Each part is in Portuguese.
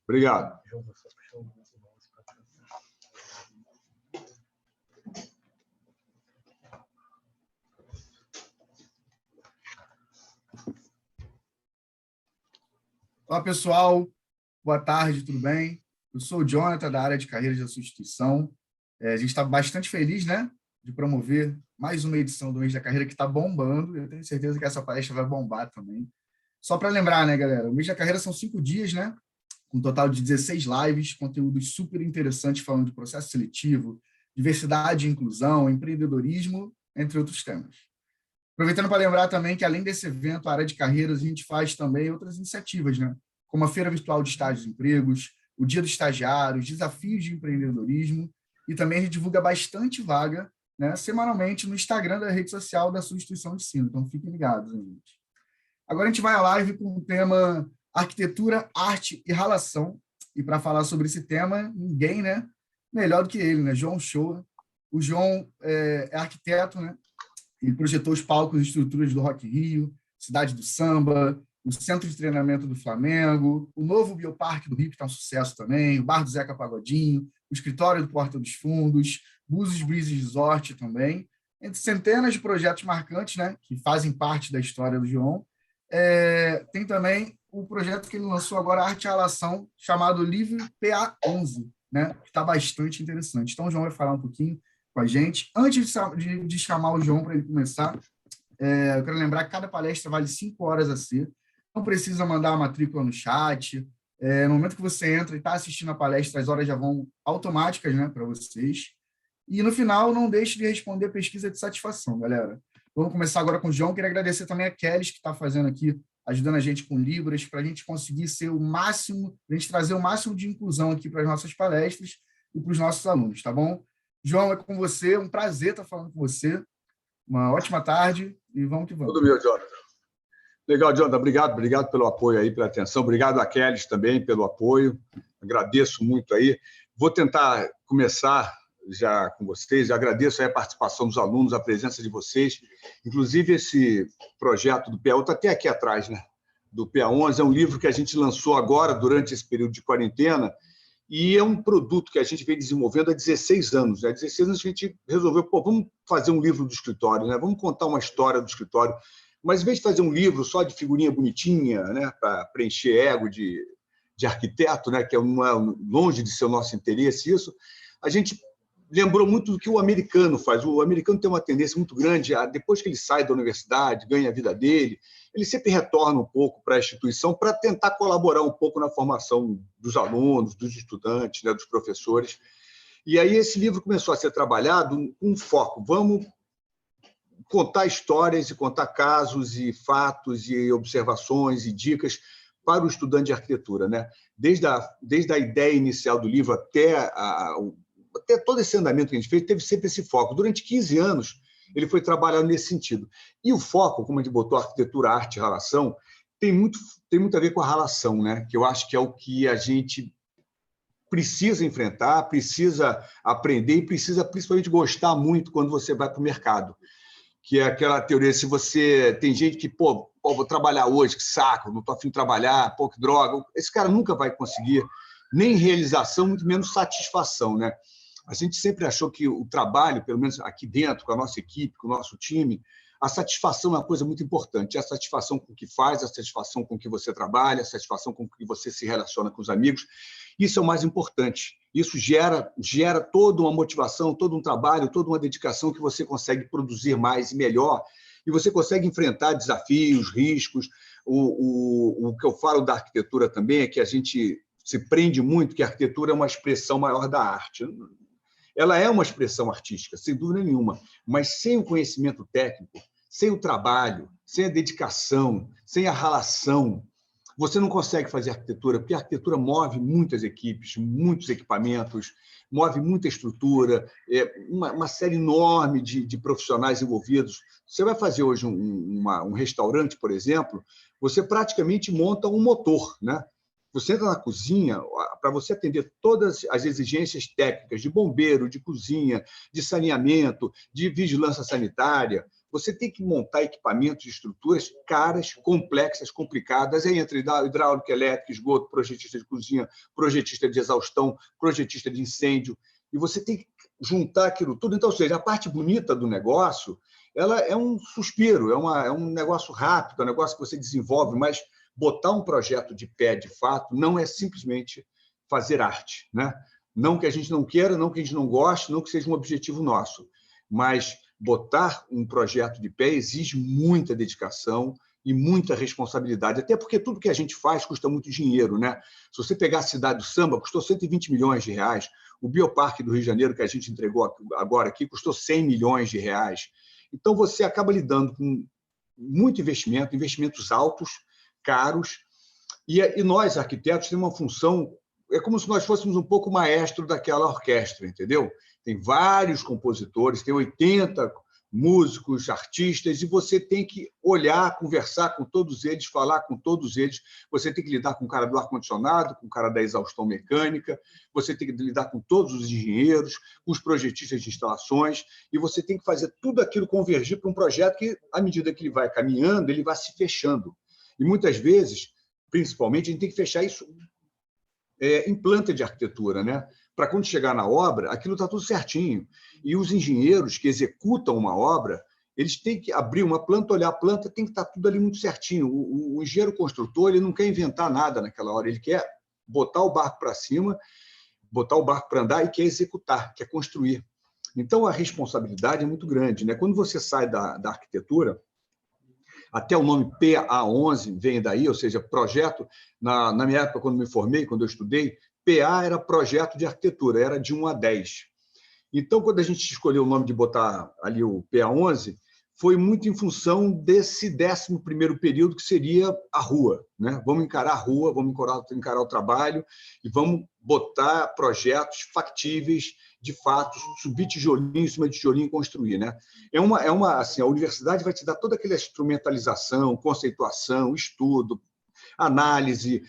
Obrigado. Olá, pessoal. Boa tarde, tudo bem? Eu sou o Jonathan, da área de carreiras da sua instituição. A gente está bastante feliz, né, de promover mais uma edição do Mês da Carreira que está bombando. Eu tenho certeza que essa palestra vai bombar também. Só para lembrar, né, galera, o Mês da Carreira são 5 dias, né, com um total de 16 lives, conteúdos super interessantes falando de processo seletivo, diversidade e inclusão, empreendedorismo, entre outros temas. Aproveitando para lembrar também que, além desse evento, a área de carreiras, a gente faz também outras iniciativas, né? Como a Feira Virtual de Estágios e Empregos, o Dia do Estagiário, os desafios de empreendedorismo, e também a gente divulga bastante vaga, né, semanalmente no Instagram da rede social da sua instituição de ensino. Então, fiquem ligados, gente. Agora a gente vai à live com o tema Arquitetura, Arte e Relação. E para falar sobre esse tema, ninguém, né, melhor do que ele, né? João Shoa. O João é arquiteto, né? Ele projetou os palcos e estruturas do Rock in Rio, Cidade do Samba, o Centro de Treinamento do Flamengo, o novo Bioparque do Rio, que está um sucesso também, o Bar do Zeca Pagodinho, o Escritório do Porta dos Fundos, Búzios Breeze Resort também, entre centenas de projetos marcantes, né, que fazem parte da história do João. Tem também o projeto que ele lançou agora, Arte e Relação, chamado Livre PA11, né, que está bastante interessante. Então, o João vai falar um pouquinho com a gente. Antes de chamar o João para ele começar, eu quero lembrar que cada palestra vale 5 horas a ser. Não precisa mandar a matrícula no chat. No momento que você entra e está assistindo a palestra, as horas já vão automáticas, né, para vocês. E, no final, não deixe de responder a pesquisa de satisfação, galera. Vamos começar agora com o João. Queria agradecer também a Kelly, que está fazendo aqui, ajudando a gente com Libras, para a gente conseguir ser o máximo, a gente trazer o máximo de inclusão aqui para as nossas palestras e para os nossos alunos, tá bom? João, é com você, um prazer estar falando com você. Uma ótima tarde e vamos que vamos. Tudo meu, Jonathan. Legal, Jonathan. Obrigado pelo apoio aí, pela atenção. Obrigado a Kelly também pelo apoio. Agradeço muito aí. Vou tentar começar já com vocês. Eu agradeço aí a participação dos alunos, a presença de vocês. Inclusive, esse projeto do PA, está até aqui atrás, né? Do PA11, é um livro que a gente lançou agora, durante esse período de quarentena, e é um produto que a gente vem desenvolvendo há 16 anos. Há 16 anos a gente resolveu, vamos fazer um livro do escritório, né? Vamos contar uma história do escritório. Mas, em vez de fazer um livro só de figurinha bonitinha, né, para preencher ego de arquiteto, né, que não é longe de ser o nosso interesse, isso, a gente lembrou muito do que o americano faz. O americano tem uma tendência muito grande, depois que ele sai da universidade, ganha a vida dele, ele sempre retorna um pouco para a instituição para tentar colaborar um pouco na formação dos alunos, dos estudantes, né, dos professores. E aí esse livro começou a ser trabalhado com um foco. Vamos contar histórias e contar casos e fatos e observações e dicas para o estudante de arquitetura, né? Desde a ideia inicial do livro até todo esse andamento que a gente fez, teve sempre esse foco. Durante 15 anos, ele foi trabalhando nesse sentido. E o foco, como a gente botou arquitetura, arte e relação, tem muito a ver com a relação, né? Que eu acho que é o que a gente precisa enfrentar, precisa aprender e precisa principalmente gostar muito quando você vai para o mercado. Que é aquela teoria, se você... Tem gente que, vou trabalhar hoje, que saco, não estou afim de trabalhar, que droga. Esse cara nunca vai conseguir nem realização, muito menos satisfação, né? A gente sempre achou que o trabalho, pelo menos aqui dentro, com a nossa equipe, com o nosso time, a satisfação é uma coisa muito importante. A satisfação com o que faz, a satisfação com o que você trabalha, a satisfação com o que você se relaciona com os amigos. Isso é o mais importante. Isso gera toda uma motivação, todo um trabalho, toda uma dedicação que você consegue produzir mais e melhor, e você consegue enfrentar desafios, riscos. O que eu falo da arquitetura também é que a gente se prende muito que a arquitetura é uma expressão maior da arte. Ela é uma expressão artística, sem dúvida nenhuma, mas sem o conhecimento técnico, sem o trabalho, sem a dedicação, sem a relação, você não consegue fazer arquitetura, porque a arquitetura move muitas equipes, muitos equipamentos, move muita estrutura, uma série enorme de profissionais envolvidos. Você vai fazer hoje um restaurante, por exemplo, você praticamente monta um motor, né? Você entra na cozinha, para você atender todas as exigências técnicas de bombeiro, de cozinha, de saneamento, de vigilância sanitária, você tem que montar equipamentos e estruturas caras, complexas, complicadas, aí entra hidráulica, elétrica, esgoto, projetista de cozinha, projetista de exaustão, projetista de incêndio, e você tem que juntar aquilo tudo. Então, ou seja, a parte bonita do negócio, ela é um suspiro, é um negócio rápido, é um negócio que você desenvolve, mas botar um projeto de pé, de fato, não é simplesmente fazer arte, né? Não que a gente não queira, não que a gente não goste, não que seja um objetivo nosso, mas botar um projeto de pé exige muita dedicação e muita responsabilidade, até porque tudo que a gente faz custa muito dinheiro, né? Se você pegar a Cidade do Samba, custou 120 milhões de reais, o Bioparque do Rio de Janeiro, que a gente entregou agora aqui, custou 100 milhões de reais. Então, você acaba lidando com muito investimento, investimentos altos, caros, e nós, arquitetos, temos uma função, é como se nós fôssemos um pouco maestro daquela orquestra, entendeu? Tem vários compositores, tem 80 músicos, artistas, e você tem que olhar, conversar com todos eles, falar com todos eles. Você tem que lidar com o cara do ar-condicionado, com o cara da exaustão mecânica, você tem que lidar com todos os engenheiros, com os projetistas de instalações, e você tem que fazer tudo aquilo convergir para um projeto que, à medida que ele vai caminhando, ele vai se fechando. E muitas vezes, principalmente, a gente tem que fechar isso em planta de arquitetura, né? Para quando chegar na obra, aquilo está tudo certinho. E os engenheiros que executam uma obra, eles têm que abrir uma planta, olhar a planta, tem que estar tudo ali muito certinho. O engenheiro construtor, ele não quer inventar nada naquela hora, ele quer botar o barco para cima, botar o barco para andar e quer executar, quer construir. Então, a responsabilidade é muito grande, né? Quando você sai da arquitetura, até o nome PA11 vem daí, ou seja, projeto, na minha época, quando me formei, quando eu estudei, PA era projeto de arquitetura, era de 1 a 10. Então, quando a gente escolheu o nome de botar ali o PA11, foi muito em função desse 11º período, que seria a rua, né? Vamos encarar a rua, vamos encarar o trabalho e vamos botar projetos factíveis, de fato, subir tijolinho em cima de tijolinho e construir, né? Assim, a universidade vai te dar toda aquela instrumentalização, conceituação, estudo, análise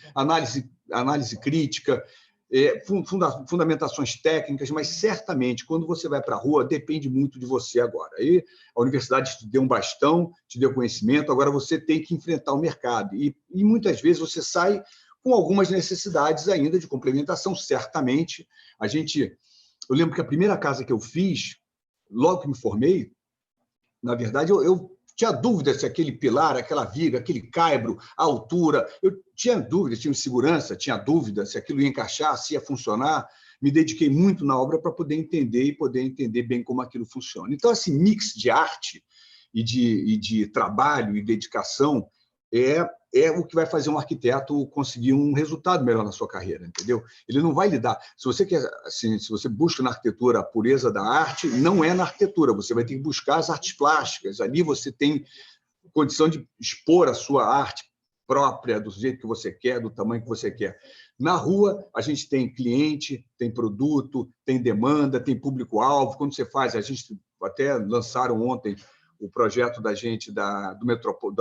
crítica, fundamentações técnicas, mas certamente, quando você vai para a rua, depende muito de você agora. Aí a universidade te deu um bastão, te deu conhecimento, agora você tem que enfrentar o mercado. E muitas vezes você sai com algumas necessidades ainda de complementação, certamente. Eu lembro que a primeira casa que eu fiz, logo que me formei, na verdade, eu tinha dúvida se aquele pilar, aquela viga, aquele caibro, a altura, eu tinha dúvida, tinha insegurança, tinha dúvida se aquilo ia encaixar, se ia funcionar. Me dediquei muito na obra para poder entender bem como aquilo funciona. Então, esse mix de arte e de trabalho e dedicação é o que vai fazer um arquiteto conseguir um resultado melhor na sua carreira, entendeu? Ele não vai lidar. Se você quer, assim, se você busca na arquitetura a pureza da arte, não é na arquitetura. Você vai ter que buscar as artes plásticas. Ali você tem condição de expor a sua arte própria, do jeito que você quer, do tamanho que você quer. Na rua, a gente tem cliente, tem produto, tem demanda, tem público-alvo. Quando você faz, a gente até lançaram ontem o projeto da gente da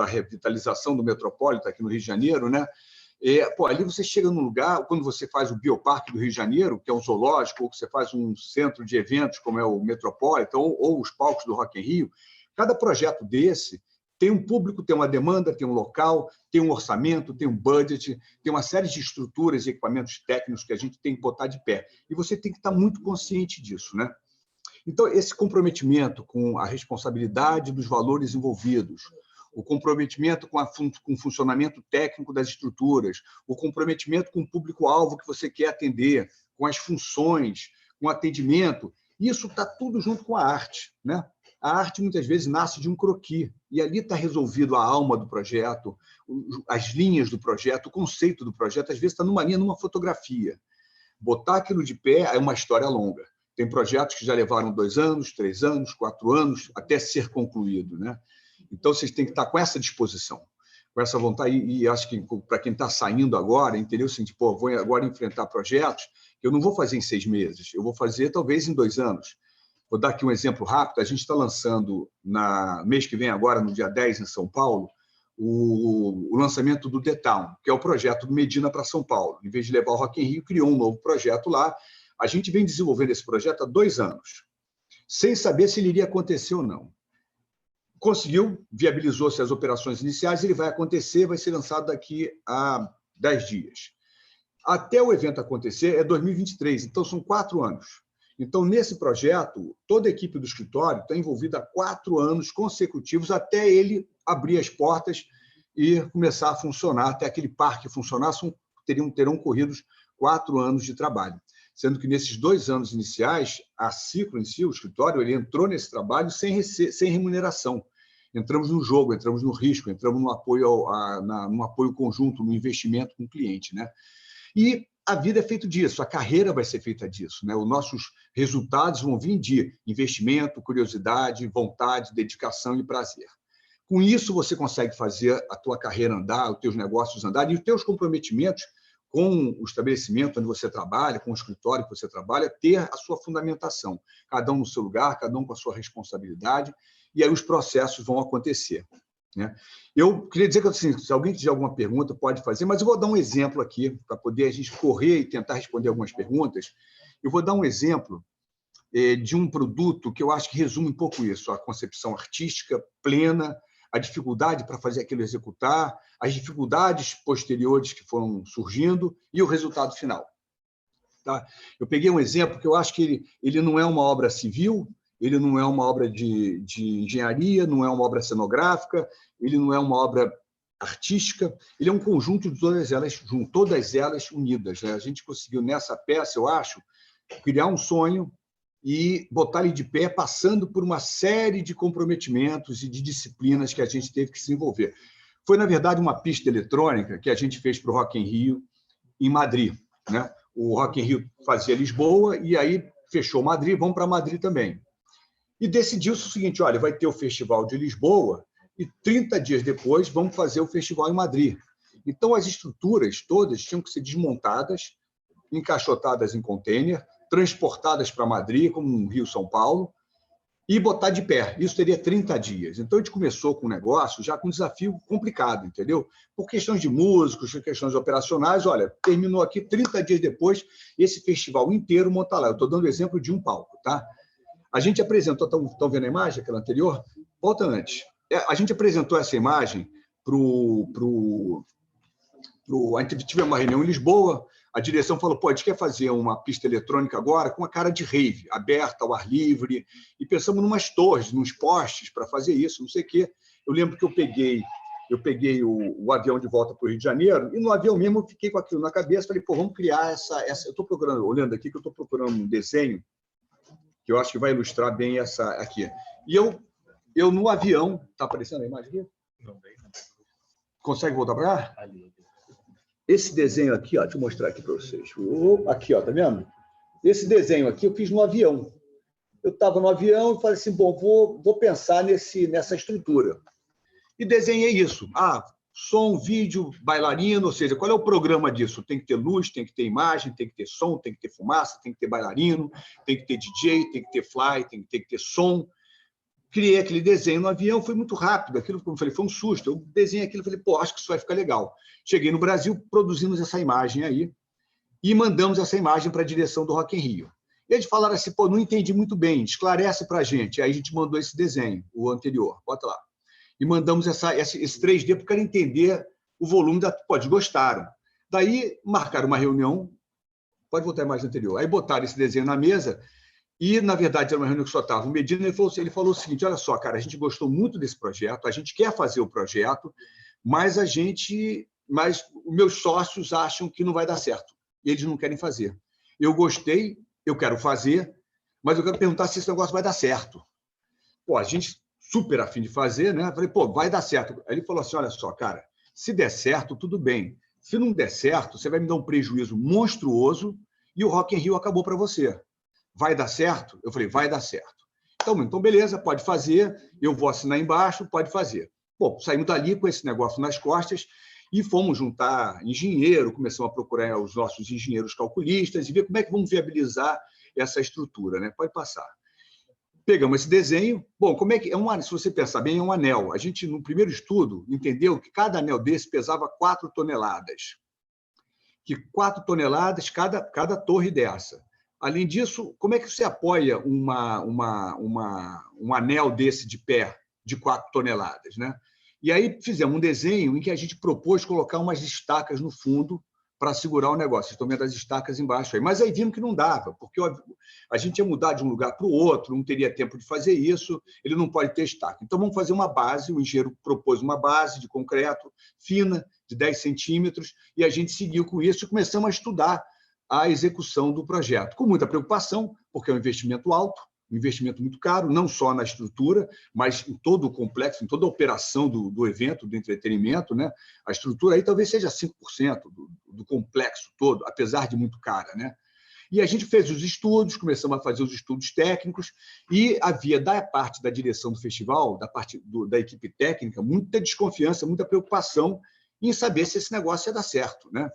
revitalização do Metropolitan aqui no Rio de Janeiro, né? Ali você chega num lugar, quando você faz o Bioparque do Rio de Janeiro, que é um zoológico, ou que você faz um centro de eventos, como é o Metropolitan, ou os palcos do Rock in Rio, cada projeto desse tem um público, tem uma demanda, tem um local, tem um orçamento, tem um budget, tem uma série de estruturas e equipamentos técnicos que a gente tem que botar de pé. E você tem que estar muito consciente disso, né? Então, esse comprometimento com a responsabilidade dos valores envolvidos, o comprometimento com o funcionamento técnico das estruturas, o comprometimento com o público-alvo que você quer atender, com as funções, com o atendimento, isso está tudo junto com a arte, né? A arte, muitas vezes, nasce de um croquis, e ali está resolvido a alma do projeto, as linhas do projeto, o conceito do projeto, às vezes está numa linha, numa fotografia. Botar aquilo de pé é uma história longa. Tem projetos que já levaram 2 anos, 3 anos, 4 anos, até ser concluído, né? Então, vocês têm que estar com essa disposição, com essa vontade. E acho que, para quem está saindo agora, entendeu? Assim, tipo, vou agora enfrentar projetos que eu não vou fazer em 6 meses, eu vou fazer talvez em 2 anos. Vou dar aqui um exemplo rápido. A gente está lançando, mês que vem, agora, no dia 10, em São Paulo, o lançamento do The Town, que é o projeto do Medina para São Paulo. Em vez de levar o Rock in Rio, criou um novo projeto lá. A gente vem desenvolvendo esse projeto há 2 anos, sem saber se ele iria acontecer ou não. conseguiu, viabilizou-se as operações iniciais, ele vai acontecer, vai ser lançado daqui a 10 dias. Até o evento acontecer é 2023, então são 4 anos. Então, nesse projeto, toda a equipe do escritório está envolvida há 4 anos consecutivos até ele abrir as portas e começar a funcionar, até aquele parque funcionar, terão corridos 4 anos de trabalho. Sendo que nesses 2 anos iniciais, a Ciclo em si, o escritório, ele entrou nesse trabalho sem remuneração. Entramos no jogo, entramos no risco, entramos no apoio conjunto, no investimento com o cliente, né? E a vida é feita disso, a carreira vai ser feita disso, né? Os nossos resultados vão vir de investimento, curiosidade, vontade, dedicação e prazer. Com isso, você consegue fazer a tua carreira andar, os teus negócios andarem e os teus comprometimentos com o estabelecimento onde você trabalha, com o escritório que você trabalha, ter a sua fundamentação, cada um no seu lugar, cada um com a sua responsabilidade, e aí os processos vão acontecer, né? Eu queria dizer que, assim, se alguém tiver alguma pergunta, pode fazer, mas eu vou dar um exemplo aqui, para poder a gente correr e tentar responder algumas perguntas. Eu vou dar um exemplo de um produto que eu acho que resume um pouco isso, a concepção artística plena, a dificuldade para fazer aquilo executar, as dificuldades posteriores que foram surgindo e o resultado final. Tá? Eu peguei um exemplo que eu acho que ele não é uma obra civil, ele não é uma obra de engenharia, não é uma obra cenográfica, ele não é uma obra artística, ele é um conjunto de todas elas unidas, né? A gente conseguiu, nessa peça, eu acho, criar um sonho e botar ele de pé, passando por uma série de comprometimentos e de disciplinas que a gente teve que se envolver. Foi, na verdade, uma pista eletrônica que a gente fez para o Rock in Rio, em Madrid, né? O Rock in Rio fazia Lisboa e aí fechou Madrid, vamos para Madrid também. E decidiu-se o seguinte, olha, vai ter o Festival de Lisboa e 30 dias depois vamos fazer o Festival em Madrid. Então, as estruturas todas tinham que ser desmontadas, encaixotadas em container, transportadas para Madrid, como no Rio-São Paulo, e botar de pé. Isso teria 30 dias. Então, a gente começou com um negócio já com um desafio complicado, entendeu? Por questões de músicos, por questões operacionais, olha, terminou aqui 30 dias depois, esse festival inteiro monta lá. Eu estou dando exemplo de um palco, tá? A gente apresentou, estão vendo a imagem, aquela anterior? Volta antes. A gente apresentou essa imagem a gente tivemos uma reunião em Lisboa, a direção falou, pô, a gente quer fazer uma pista eletrônica agora com a cara de rave, aberta, ao ar livre, e pensamos em umas torres, nos postes para fazer isso, não sei o quê. Eu lembro que eu peguei o avião de volta para o Rio de Janeiro, e no avião mesmo eu fiquei com aquilo na cabeça, falei, pô, vamos criar essa... Eu estou procurando, olhando aqui, que eu estou procurando um desenho que eu acho que vai ilustrar bem essa aqui. E eu no avião... Está aparecendo a imagem aqui? Não. Consegue voltar para cá? Ali. Esse desenho aqui, ó, deixa eu mostrar aqui para vocês. Aqui, ó, tá vendo? Esse desenho aqui eu fiz no avião. Eu estava no avião e falei assim, bom, vou pensar nessa estrutura. E desenhei isso. Som, vídeo, bailarino, ou seja, qual é o programa disso? Tem que ter luz, tem que ter imagem, tem que ter som, tem que ter fumaça, tem que ter bailarino, tem que ter DJ, tem que ter fly, tem que ter som. Criei aquele desenho no avião, foi muito rápido. Aquilo, como eu falei, foi um susto. Eu desenhei aquilo e falei, pô, acho que isso vai ficar legal. Cheguei no Brasil, produzimos essa imagem aí e mandamos essa imagem para a direção do Rock in Rio. E eles falaram assim, pô, não entendi muito bem, esclarece para a gente. Aí a gente mandou esse desenho, o anterior, bota lá. E mandamos esse 3D porque quero entender o volume da... Pode, gostaram. Daí marcaram uma reunião, pode voltar a imagem anterior. Aí botaram esse desenho na mesa e, na verdade, era uma reunião que só estava o Medina, ele falou o seguinte, olha só, cara, a gente gostou muito desse projeto, a gente quer fazer o projeto, mas os meus sócios acham que não vai dar certo. E eles não querem fazer. Eu gostei, eu quero fazer, mas eu quero perguntar se esse negócio vai dar certo. Pô, a gente super afim de fazer, né? Falei, pô, vai dar certo. Aí ele falou assim, olha só, cara, se der certo, tudo bem. Se não der certo, você vai me dar um prejuízo monstruoso e o Rock in Rio acabou para você. Vai dar certo? Eu falei, vai dar certo. Então, beleza, pode fazer, eu vou assinar embaixo, pode fazer. Bom, saímos dali com esse negócio nas costas e fomos juntar engenheiro, começamos a procurar os nossos engenheiros calculistas e ver como é que vamos viabilizar essa estrutura, né? Pode passar. Pegamos esse desenho. Bom, como é que se você pensar bem, é um anel. A gente, no primeiro estudo, entendeu que cada anel desse pesava 4 toneladas. Que 4 toneladas cada torre dessa. Além disso, como é que você apoia um anel desse de pé? de 4 toneladas, né? E aí fizemos um desenho em que a gente propôs colocar umas estacas no fundo para segurar o negócio. Vocês estão vendo as estacas embaixo aí. Mas aí vimos que não dava, porque a gente ia mudar de um lugar para o outro, não teria tempo de fazer isso, ele não pode ter estaca. Então, vamos fazer uma base, o engenheiro propôs uma base de concreto fina, de 10 centímetros, e a gente seguiu com isso e começamos a estudar a execução do projeto, com muita preocupação, porque é um investimento alto, um investimento muito caro, não só na estrutura, mas em todo o complexo, em toda a operação do evento, do entretenimento, né? A estrutura aí talvez seja 5% do complexo todo, apesar de muito cara, né? E a gente fez os estudos, começamos a fazer os estudos técnicos, e havia, da parte da direção do festival, da parte da equipe técnica, muita desconfiança, muita preocupação em saber se esse negócio ia dar certo, né?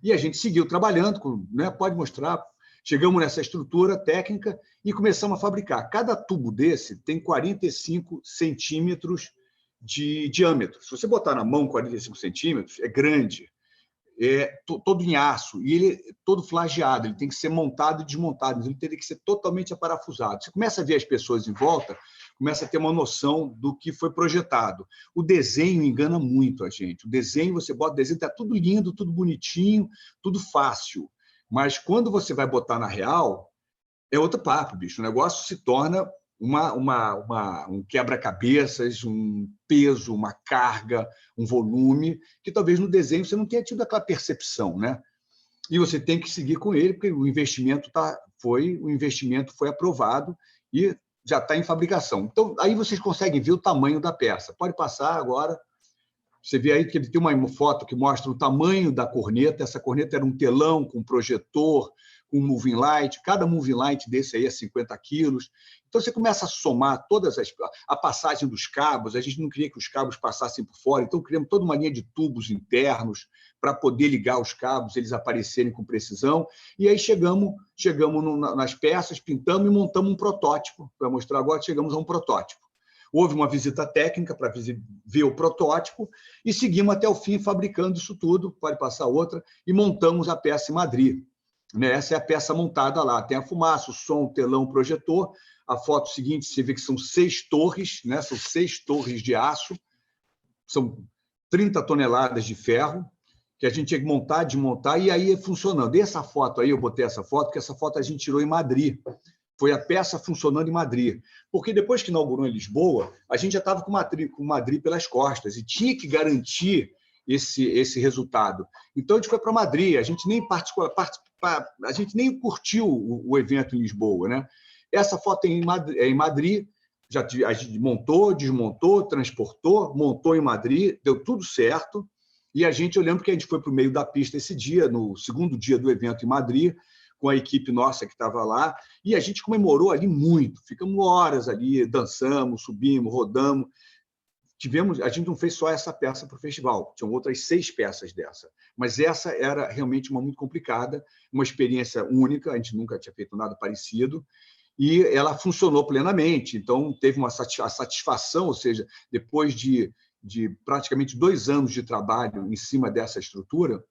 E a gente seguiu trabalhando, né? Pode mostrar. Chegamos nessa estrutura técnica e começamos a fabricar. Cada tubo desse tem 45 centímetros de diâmetro. Se você botar na mão 45 centímetros, é grande, é todo em aço, e ele é todo flageado, ele tem que ser montado e desmontado, ele teria que ser totalmente aparafusado. Você começa a ver as pessoas em volta, começa a ter uma noção do que foi projetado. O desenho engana muito a gente. O desenho, você bota o desenho, está tudo lindo, tudo bonitinho, tudo fácil. Mas quando você vai botar na real, é outro papo, bicho. O negócio se torna um quebra-cabeças, um peso, uma carga, um volume, que talvez no desenho você não tenha tido aquela percepção, né? E você tem que seguir com ele, porque o investimento foi aprovado e já está em fabricação. Então, aí vocês conseguem ver o tamanho da peça. Pode passar agora. Você vê aí que ele tem uma foto que mostra o tamanho da corneta. Essa corneta era um telão com projetor, com moving light. Cada moving light desse aí é 50 quilos. Então, você começa a somar a passagem dos cabos. A gente não queria que os cabos passassem por fora, então criamos toda uma linha de tubos internos para poder ligar os cabos, eles aparecerem com precisão. E aí chegamos nas peças, pintamos e montamos um protótipo. Para mostrar agora, chegamos a um protótipo. Houve uma visita técnica para ver o protótipo e seguimos até o fim fabricando isso tudo, pode passar outra, e montamos a peça em Madrid. Essa é a peça montada lá. Tem a fumaça, o som, o telão, o projetor. A foto seguinte, você vê que são 6 torres, né? São 6 torres de aço, são 30 toneladas de ferro, que a gente tinha que montar, desmontar, e aí funcionando. E essa foto aí, eu botei essa foto, porque essa foto a gente tirou em Madrid. Foi a peça funcionando em Madrid. Porque depois que inaugurou em Lisboa, a gente já estava com Madrid pelas costas e tinha que garantir esse resultado. Então, a gente foi para Madrid, a gente nem curtiu o evento em Lisboa, né? Essa foto é em Madrid, a gente montou, desmontou, transportou, montou em Madrid, deu tudo certo. E eu lembro que a gente foi para o meio da pista esse dia, no segundo dia do evento em Madrid, com a equipe nossa que estava lá, e a gente comemorou ali muito, ficamos horas ali, dançamos, subimos, rodamos. A gente não fez só essa peça para o festival, tinham outras 6 peças dessa, mas essa era realmente uma muito complicada, uma experiência única, a gente nunca tinha feito nada parecido, e ela funcionou plenamente, então teve uma satisfação, ou seja, depois de praticamente 2 anos de trabalho em cima dessa estrutura,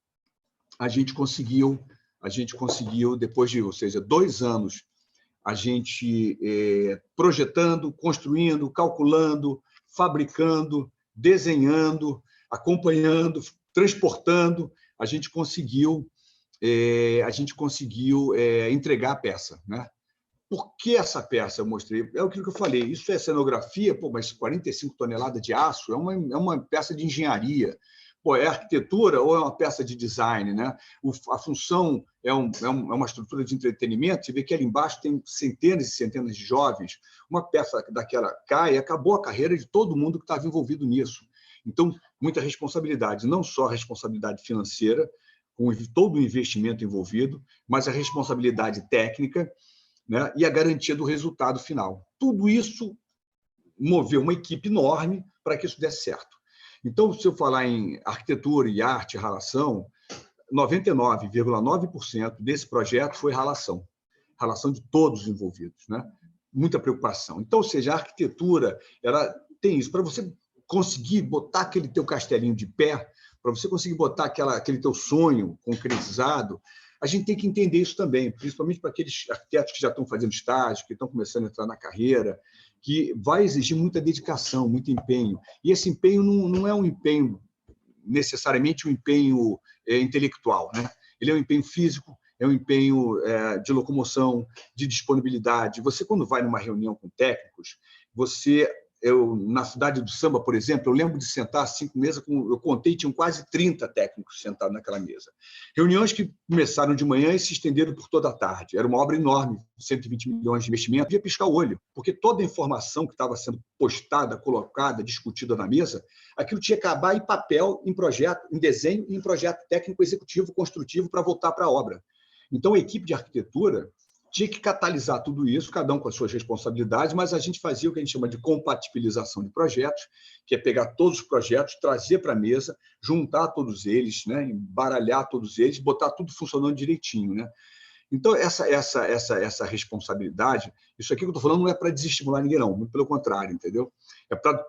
a gente conseguiu, depois de, ou seja, 2 anos, a gente projetando, construindo, calculando, fabricando, desenhando, acompanhando, transportando, a gente conseguiu entregar a peça, né? Por que essa peça eu mostrei? É aquilo que eu falei, isso é cenografia, mas 45 toneladas de aço é uma peça de engenharia. É arquitetura ou é uma peça de design, né? A função é uma estrutura de entretenimento. Você vê que ali embaixo tem centenas e centenas de jovens. Uma peça daquela cai e acabou a carreira de todo mundo que estava envolvido nisso. Então, muita responsabilidade, não só a responsabilidade financeira, com todo o investimento envolvido, mas a responsabilidade técnica, né? E a garantia do resultado final. Tudo isso moveu uma equipe enorme para que isso desse certo. Então, se eu falar em arquitetura e arte, relação, 99,9% desse projeto foi relação de todos os envolvidos, né? Muita preocupação. Então, ou seja, a arquitetura, ela tem isso. Para você conseguir botar aquele teu castelinho de pé, para você conseguir botar aquele teu sonho concretizado, a gente tem que entender isso também, principalmente para aqueles arquitetos que já estão fazendo estágio, que estão começando a entrar na carreira, que vai exigir muita dedicação, muito empenho. E esse empenho não é um empenho, necessariamente um empenho intelectual, né? Ele é um empenho físico, é um empenho de locomoção, de disponibilidade. Você, quando vai numa reunião com técnicos, na Cidade do Samba, por exemplo, eu lembro de sentar 5 mesas, eu contei, tinham quase 30 técnicos sentados naquela mesa. Reuniões que começaram de manhã e se estenderam por toda a tarde. Era uma obra enorme, 120 milhões de investimento. Eu ia piscar o olho, porque toda a informação que estava sendo postada, colocada, discutida na mesa, aquilo tinha que acabar em papel, em projeto, em desenho e em projeto técnico, executivo, construtivo, para voltar para a obra. Então, a equipe de arquitetura tinha que catalisar tudo isso, cada um com as suas responsabilidades, mas a gente fazia o que a gente chama de compatibilização de projetos, que é pegar todos os projetos, trazer para a mesa, juntar todos eles, né, embaralhar todos eles, botar tudo funcionando direitinho, né? Então, essa responsabilidade, isso aqui que eu estou falando não é para desestimular ninguém, não, muito pelo contrário, entendeu? É para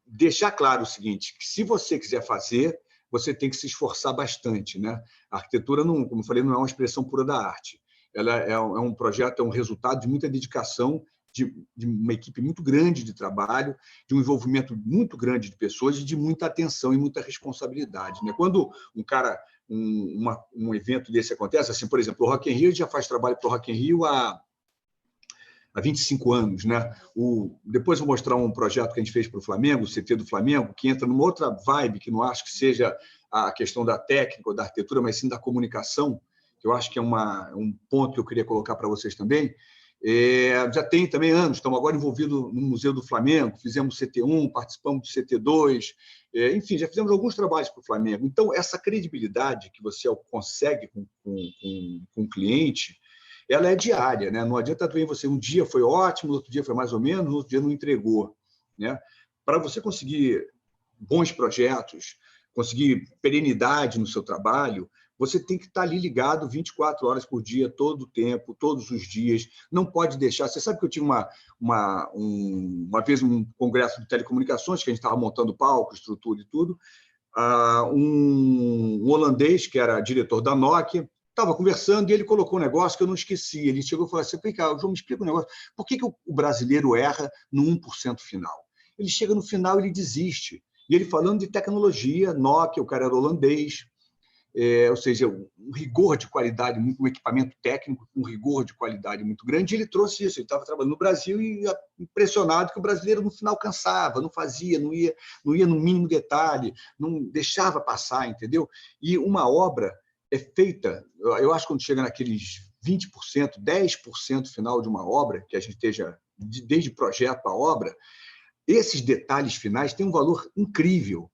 deixar claro o seguinte, que se você quiser fazer, você tem que se esforçar bastante, né? A arquitetura, não, como eu falei, não é uma expressão pura da arte. Ela é um projeto, é um resultado de muita dedicação, de uma equipe muito grande de trabalho, de um envolvimento muito grande de pessoas e de muita atenção e muita responsabilidade, né? Quando um evento desse acontece, assim, por exemplo, o Rock in Rio, a gente já faz trabalho para o Rock in Rio há 25 anos, né? Depois eu vou mostrar um projeto que a gente fez para o Flamengo, o CT do Flamengo, que entra numa outra vibe, que não acho que seja a questão da técnica ou da arquitetura, mas sim da comunicação, que eu acho que é um ponto que eu queria colocar para vocês também. Já tem também anos, estamos agora envolvidos no Museu do Flamengo, fizemos CT1, participamos do CT2, enfim, já fizemos alguns trabalhos para o Flamengo. Então, essa credibilidade que você consegue com o cliente, ela é diária, né? Não adianta também você, um dia foi ótimo, outro dia foi mais ou menos, outro dia não entregou, né? Para você conseguir bons projetos, conseguir perenidade no seu trabalho, você tem que estar ali ligado 24 horas por dia, todo o tempo, todos os dias. Não pode deixar. Você sabe que eu tinha uma vez um congresso de telecomunicações, que a gente estava montando palco, estrutura e tudo. Um holandês, que era diretor da Nokia, estava conversando e ele colocou um negócio que eu não esqueci. Ele chegou e falou assim: João, me explica um negócio. Por que o brasileiro erra no 1% final? Ele chega no final e ele desiste. E ele falando de tecnologia, Nokia, o cara era holandês, ou seja, um rigor de qualidade, um equipamento técnico, um rigor de qualidade muito grande, e ele trouxe isso. Ele estava trabalhando no Brasil e impressionado que o brasileiro, no final, cansava, não fazia, não ia no mínimo detalhe, não deixava passar, entendeu? E uma obra é feita, eu acho que quando chega naqueles 20%, 10% final de uma obra, que a gente esteja desde projeto à obra, esses detalhes finais têm um valor incrível.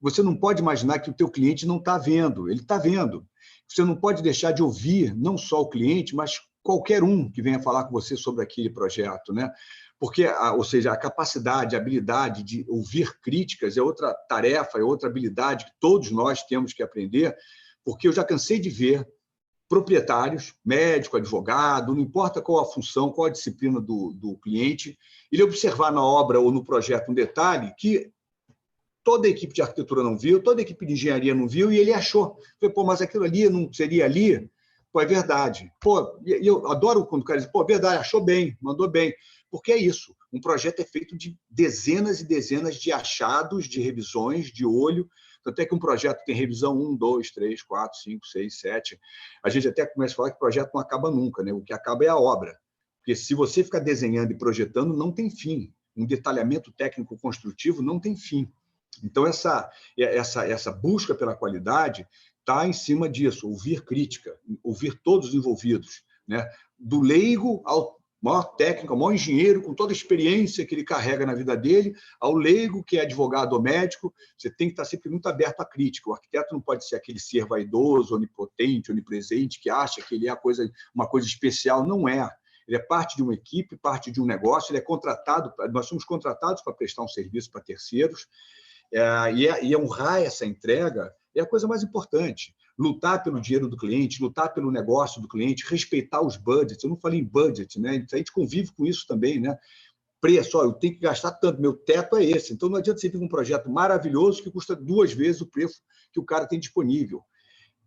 Você não pode imaginar que o teu cliente não está vendo, ele está vendo. Você não pode deixar de ouvir não só o cliente, mas qualquer um que venha falar com você sobre aquele projeto, né? Porque, ou seja, a capacidade, a habilidade de ouvir críticas é outra tarefa, é outra habilidade que todos nós temos que aprender, porque eu já cansei de ver proprietários, médico, advogado, não importa qual a função, qual a disciplina do cliente, ele observar na obra ou no projeto um detalhe que toda a equipe de arquitetura não viu, toda a equipe de engenharia não viu, e ele achou. Falei, mas aquilo ali não seria ali? Pô, é verdade. Pô, e eu adoro quando o cara diz, verdade, achou bem, mandou bem. Porque é isso, um projeto é feito de dezenas e dezenas de achados, de revisões, de olho. Tanto é que um projeto tem revisão 1, 2, 3, 4, 5, 6, 7. A gente até começa a falar que o projeto não acaba nunca, né? O que acaba é a obra. Porque se você ficar desenhando e projetando, não tem fim. Um detalhamento técnico construtivo não tem fim. Então, essa busca pela qualidade está em cima disso, ouvir crítica, ouvir todos os envolvidos, né? Do leigo ao maior técnico, ao maior engenheiro, com toda a experiência que ele carrega na vida dele, ao leigo que é advogado ou médico, você tem que estar sempre muito aberto à crítica. O arquiteto não pode ser aquele ser vaidoso, onipotente, onipresente, que acha que ele é uma coisa especial. Não é. Ele é parte de uma equipe, parte de um negócio, ele é contratado, nós somos contratados para prestar um serviço para terceiros, e honrar essa entrega é a coisa mais importante. Lutar pelo dinheiro do cliente, lutar pelo negócio do cliente, respeitar os budgets. Eu não falei em budget, né? A gente convive com isso também, né? Preço, eu tenho que gastar tanto, meu teto é esse. Então, não adianta você ter um projeto maravilhoso que custa 2 vezes o preço que o cara tem disponível.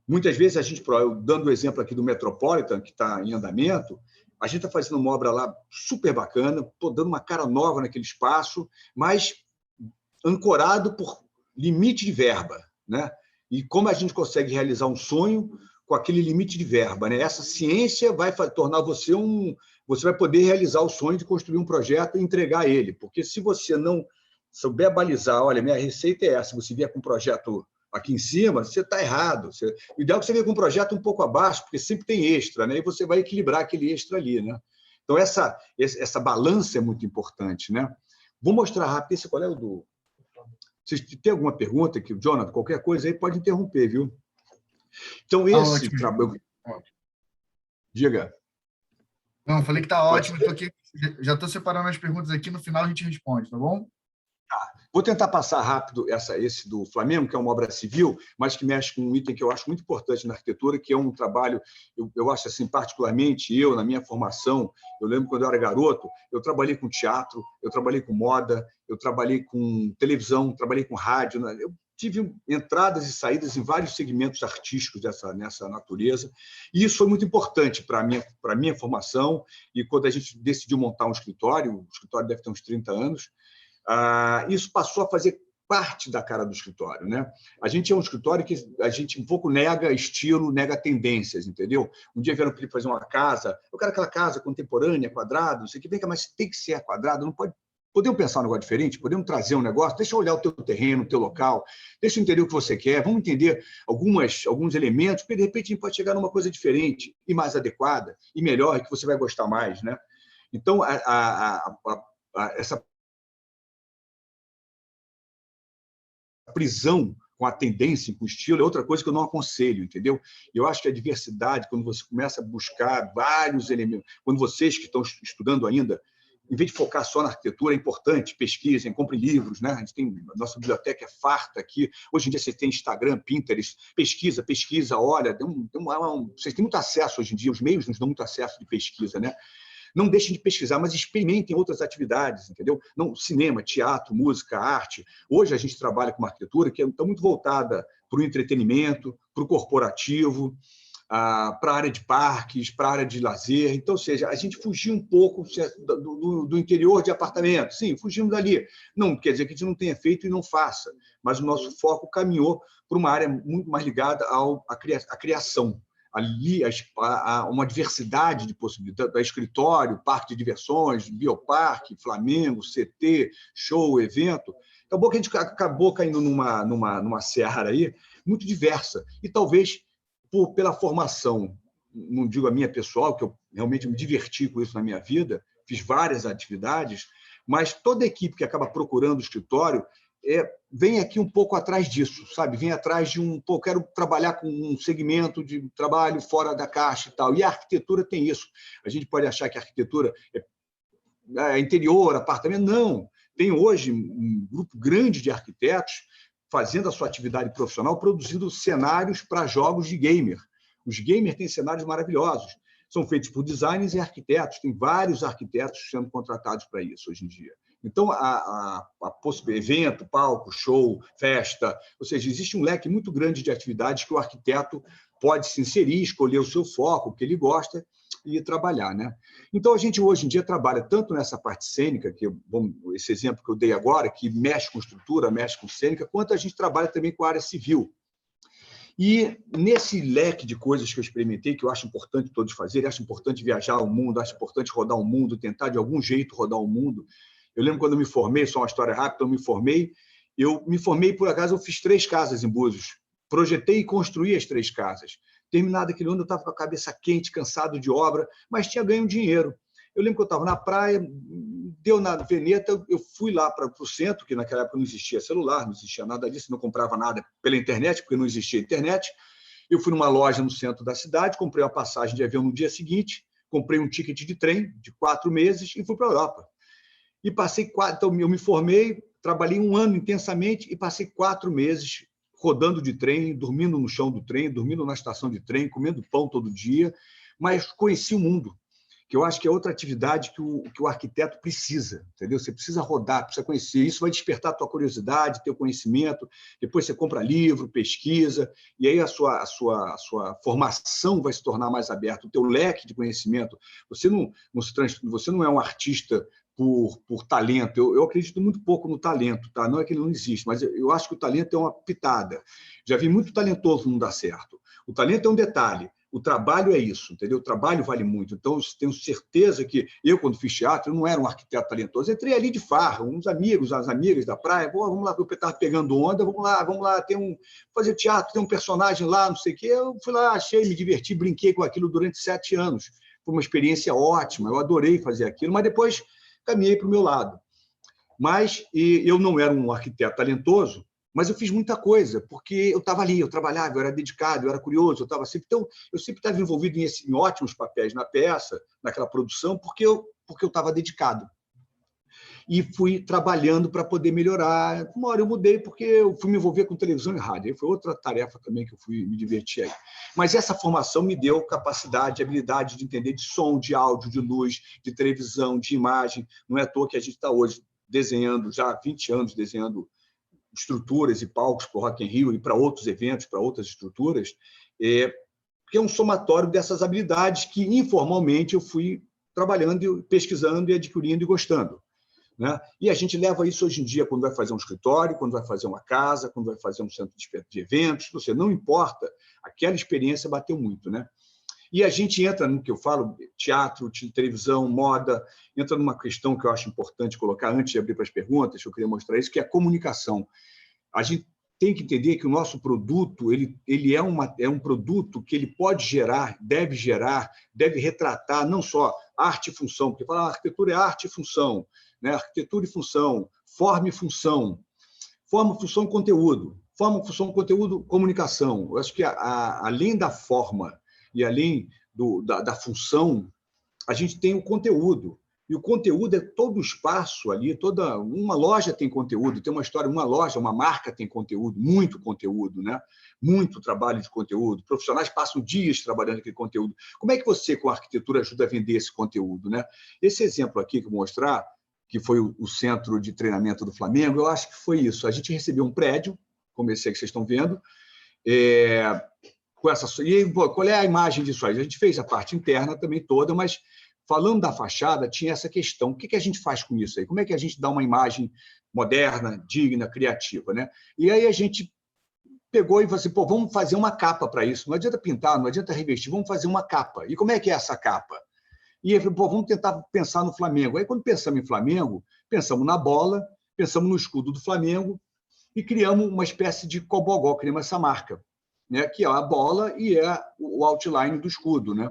Muitas vezes, dando o exemplo aqui do Metropolitan, que está em andamento, A gente está fazendo uma obra lá super bacana, estou dando uma cara nova naquele espaço, mas ancorado por limite de verba, né? E como a gente consegue realizar um sonho com aquele limite de verba, né? Essa ciência vai tornar você você vai poder realizar o sonho de construir um projeto e entregar ele, porque se você não souber balizar, olha, minha receita é essa, você vier com um projeto aqui em cima, você está errado. O ideal é que você venha com um projeto um pouco abaixo, porque sempre tem extra, né? E você vai equilibrar aquele extra ali, né? Então, essa balança é muito importante, né? Vou mostrar rápido esse qual é o do... Vocês têm alguma pergunta aqui, Jonathan? Qualquer coisa aí pode interromper, viu? Então, esse trabalho... Diga. Não, falei que está ótimo. Tô aqui, já estou separando as perguntas aqui, no final a gente responde, tá bom? Vou tentar passar rápido esse do Flamengo, que é uma obra civil, mas que mexe com um item que eu acho muito importante na arquitetura, que é um trabalho, eu acho assim, particularmente eu, na minha formação, eu lembro quando eu era garoto, eu trabalhei com teatro, eu trabalhei com moda, eu trabalhei com televisão, trabalhei com rádio, né? Eu tive entradas e saídas em vários segmentos artísticos nessa natureza, e isso foi muito importante para a minha formação, e quando a gente decidiu montar um escritório, o escritório deve ter uns 30 anos, isso passou a fazer parte da cara do escritório, né? A gente é um escritório que a gente um pouco nega estilo, nega tendências, entendeu? Um dia vieram pedir fazer uma casa, eu quero aquela casa contemporânea, quadrada, não sei o que, vem cá, mas tem que ser quadrado, não pode. Podemos pensar um negócio diferente? Podemos trazer um negócio? Deixa eu olhar o teu terreno, o teu local, deixa eu entender o que você quer, vamos entender alguns elementos, porque de repente a gente pode chegar numa coisa diferente e mais adequada e melhor, que você vai gostar mais, né? Então, essa prisão com a tendência, com o estilo, é outra coisa que eu não aconselho, entendeu? Eu acho que a diversidade, quando você começa a buscar vários elementos, quando vocês que estão estudando ainda, em vez de focar só na arquitetura, é importante, pesquisem, comprem livros, né? A nossa biblioteca é farta aqui. Hoje em dia você tem Instagram, Pinterest, pesquisa, olha, vocês têm muito acesso hoje em dia, os meios nos dão muito acesso de pesquisa, né? Não deixem de pesquisar, mas experimentem outras atividades, entendeu? Não, cinema, teatro, música, arte. Hoje a gente trabalha com uma arquitetura que está muito voltada para o entretenimento, para o corporativo, para a área de parques, para a área de lazer. Então, ou seja, a gente fugiu um pouco do interior de apartamento. Sim, fugimos dali. Não quer dizer que a gente não tenha feito e não faça, mas o nosso foco caminhou para uma área muito mais ligada à criação. Ali há uma diversidade de possibilidades, escritório, parque de diversões, bioparque, Flamengo, CT, show, evento. Acabou que a gente acabou caindo numa seara aí muito diversa. E talvez pela formação, não digo a minha pessoal, que eu realmente me diverti com isso na minha vida, fiz várias atividades, mas toda equipe que acaba procurando o escritório vem aqui um pouco atrás disso, sabe? Vem atrás de quero trabalhar com um segmento de trabalho fora da caixa e tal. E a arquitetura tem isso. A gente pode achar que a arquitetura é interior, apartamento. Não. Tem hoje um grupo grande de arquitetos fazendo a sua atividade profissional, produzindo cenários para jogos de gamer. Os gamers têm cenários maravilhosos. São feitos por designers e arquitetos. Tem vários arquitetos sendo contratados para isso hoje em dia. Então, evento, palco, show, festa, ou seja, existe um leque muito grande de atividades que o arquiteto pode se inserir, escolher o seu foco, o que ele gosta, e trabalhar, né? Então, a gente hoje em dia trabalha tanto nessa parte cênica, esse exemplo que eu dei agora, que mexe com estrutura, mexe com cênica, quanto a gente trabalha também com a área civil. E nesse leque de coisas que eu experimentei, que eu acho importante todos fazerem, acho importante viajar ao mundo, acho importante rodar o mundo, tentar de algum jeito rodar o mundo. Eu lembro quando eu me formei, só uma história rápida, eu me formei, por acaso, eu fiz 3 casas em Búzios, projetei e construí as 3 casas. Terminado aquele ano, eu estava com a cabeça quente, cansado de obra, mas tinha ganho dinheiro. Eu lembro que eu estava na praia, deu na veneta, eu fui lá para o centro, que naquela época não existia celular, não existia nada disso, não comprava nada pela internet, porque não existia internet. Eu fui numa loja no centro da cidade, comprei uma passagem de avião no dia seguinte, comprei um ticket de trem de 4 meses e fui para a Europa. E passei 4, então eu me formei, trabalhei 1 ano intensamente e passei 4 meses rodando de trem, dormindo no chão do trem, dormindo na estação de trem, comendo pão todo dia, mas conheci o mundo, que eu acho que é outra atividade que o arquiteto precisa, entendeu? Você precisa rodar, precisa conhecer. Isso vai despertar a tua curiosidade, teu conhecimento. Depois você compra livro, pesquisa, e aí a sua formação vai se tornar mais aberta, o teu leque de conhecimento. Você não é um artista por talento. Eu acredito muito pouco no talento, tá? Não é que ele não existe, mas eu acho que o talento é uma pitada. Já vi muito talentoso não dar certo. O talento é um detalhe. O trabalho é isso, entendeu? O trabalho vale muito. Então, eu tenho certeza que eu, quando fiz teatro, eu não era um arquiteto talentoso. Eu entrei ali de farra, uns amigos, as amigas da praia, vamos lá, eu estava pegando onda, vamos lá, fazer teatro, tem um personagem lá, não sei o quê. Eu fui lá, achei, me diverti, brinquei com aquilo durante 7 anos. Foi uma experiência ótima, eu adorei fazer aquilo, mas depois caminhei para o meu lado. Mas eu não era um arquiteto talentoso, mas eu fiz muita coisa, porque eu estava ali, eu trabalhava, eu era dedicado, eu era curioso, eu estava sempre... Então, eu sempre estava envolvido em ótimos papéis na peça, naquela produção, porque eu estava dedicado. E fui trabalhando para poder melhorar. Uma hora eu mudei, porque eu fui me envolver com televisão e rádio. Aí foi outra tarefa também que eu fui me divertir aí. Mas essa formação me deu capacidade, habilidade de entender de som, de áudio, de luz, de televisão, de imagem. Não é à toa que a gente está hoje desenhando, já há 20 anos, desenhando estruturas e palcos para o Rock in Rio e para outros eventos, para outras estruturas, porque é um somatório dessas habilidades que, informalmente, eu fui trabalhando, pesquisando e adquirindo e gostando. Né? E a gente leva isso hoje em dia quando vai fazer um escritório, quando vai fazer uma casa, quando vai fazer um centro de eventos, não importa, aquela experiência bateu muito. Né? E a gente entra no que eu falo, teatro, televisão, moda, entra numa questão que eu acho importante colocar antes de abrir para as perguntas, que eu queria mostrar isso, que é a comunicação. A gente tem que entender que o nosso produto ele é um produto que ele pode gerar, deve retratar não só arte e função, porque fala arquitetura é arte e função, né? Arquitetura e função, forma e função, conteúdo, comunicação. Eu acho que além da forma e além da função, a gente tem o conteúdo. E o conteúdo é todo o espaço ali, uma loja tem conteúdo, tem uma história, uma loja, uma marca tem conteúdo, né? Muito trabalho de conteúdo. Profissionais passam dias trabalhando aquele conteúdo. Como é que você, com a arquitetura, ajuda a vender esse conteúdo, né? Esse exemplo aqui que eu vou mostrar, que foi o centro de treinamento do Flamengo, eu acho que foi isso. A gente recebeu um prédio, como esse aí que vocês estão vendo, qual é a imagem disso aí? A gente fez a parte interna também toda, mas falando da fachada, tinha essa questão. O que a gente faz com isso aí? Como é que a gente dá uma imagem moderna, digna, criativa, né? E aí a gente pegou e falou assim, vamos fazer uma capa para isso. Não adianta pintar, não adianta revestir, vamos fazer uma capa. E como é que é essa capa? E aí, vamos tentar pensar no Flamengo. Aí, quando pensamos em Flamengo, pensamos na bola, pensamos no escudo do Flamengo e criamos uma espécie de cobogó, criamos essa marca, né? Que é a bola e é o outline do escudo, né?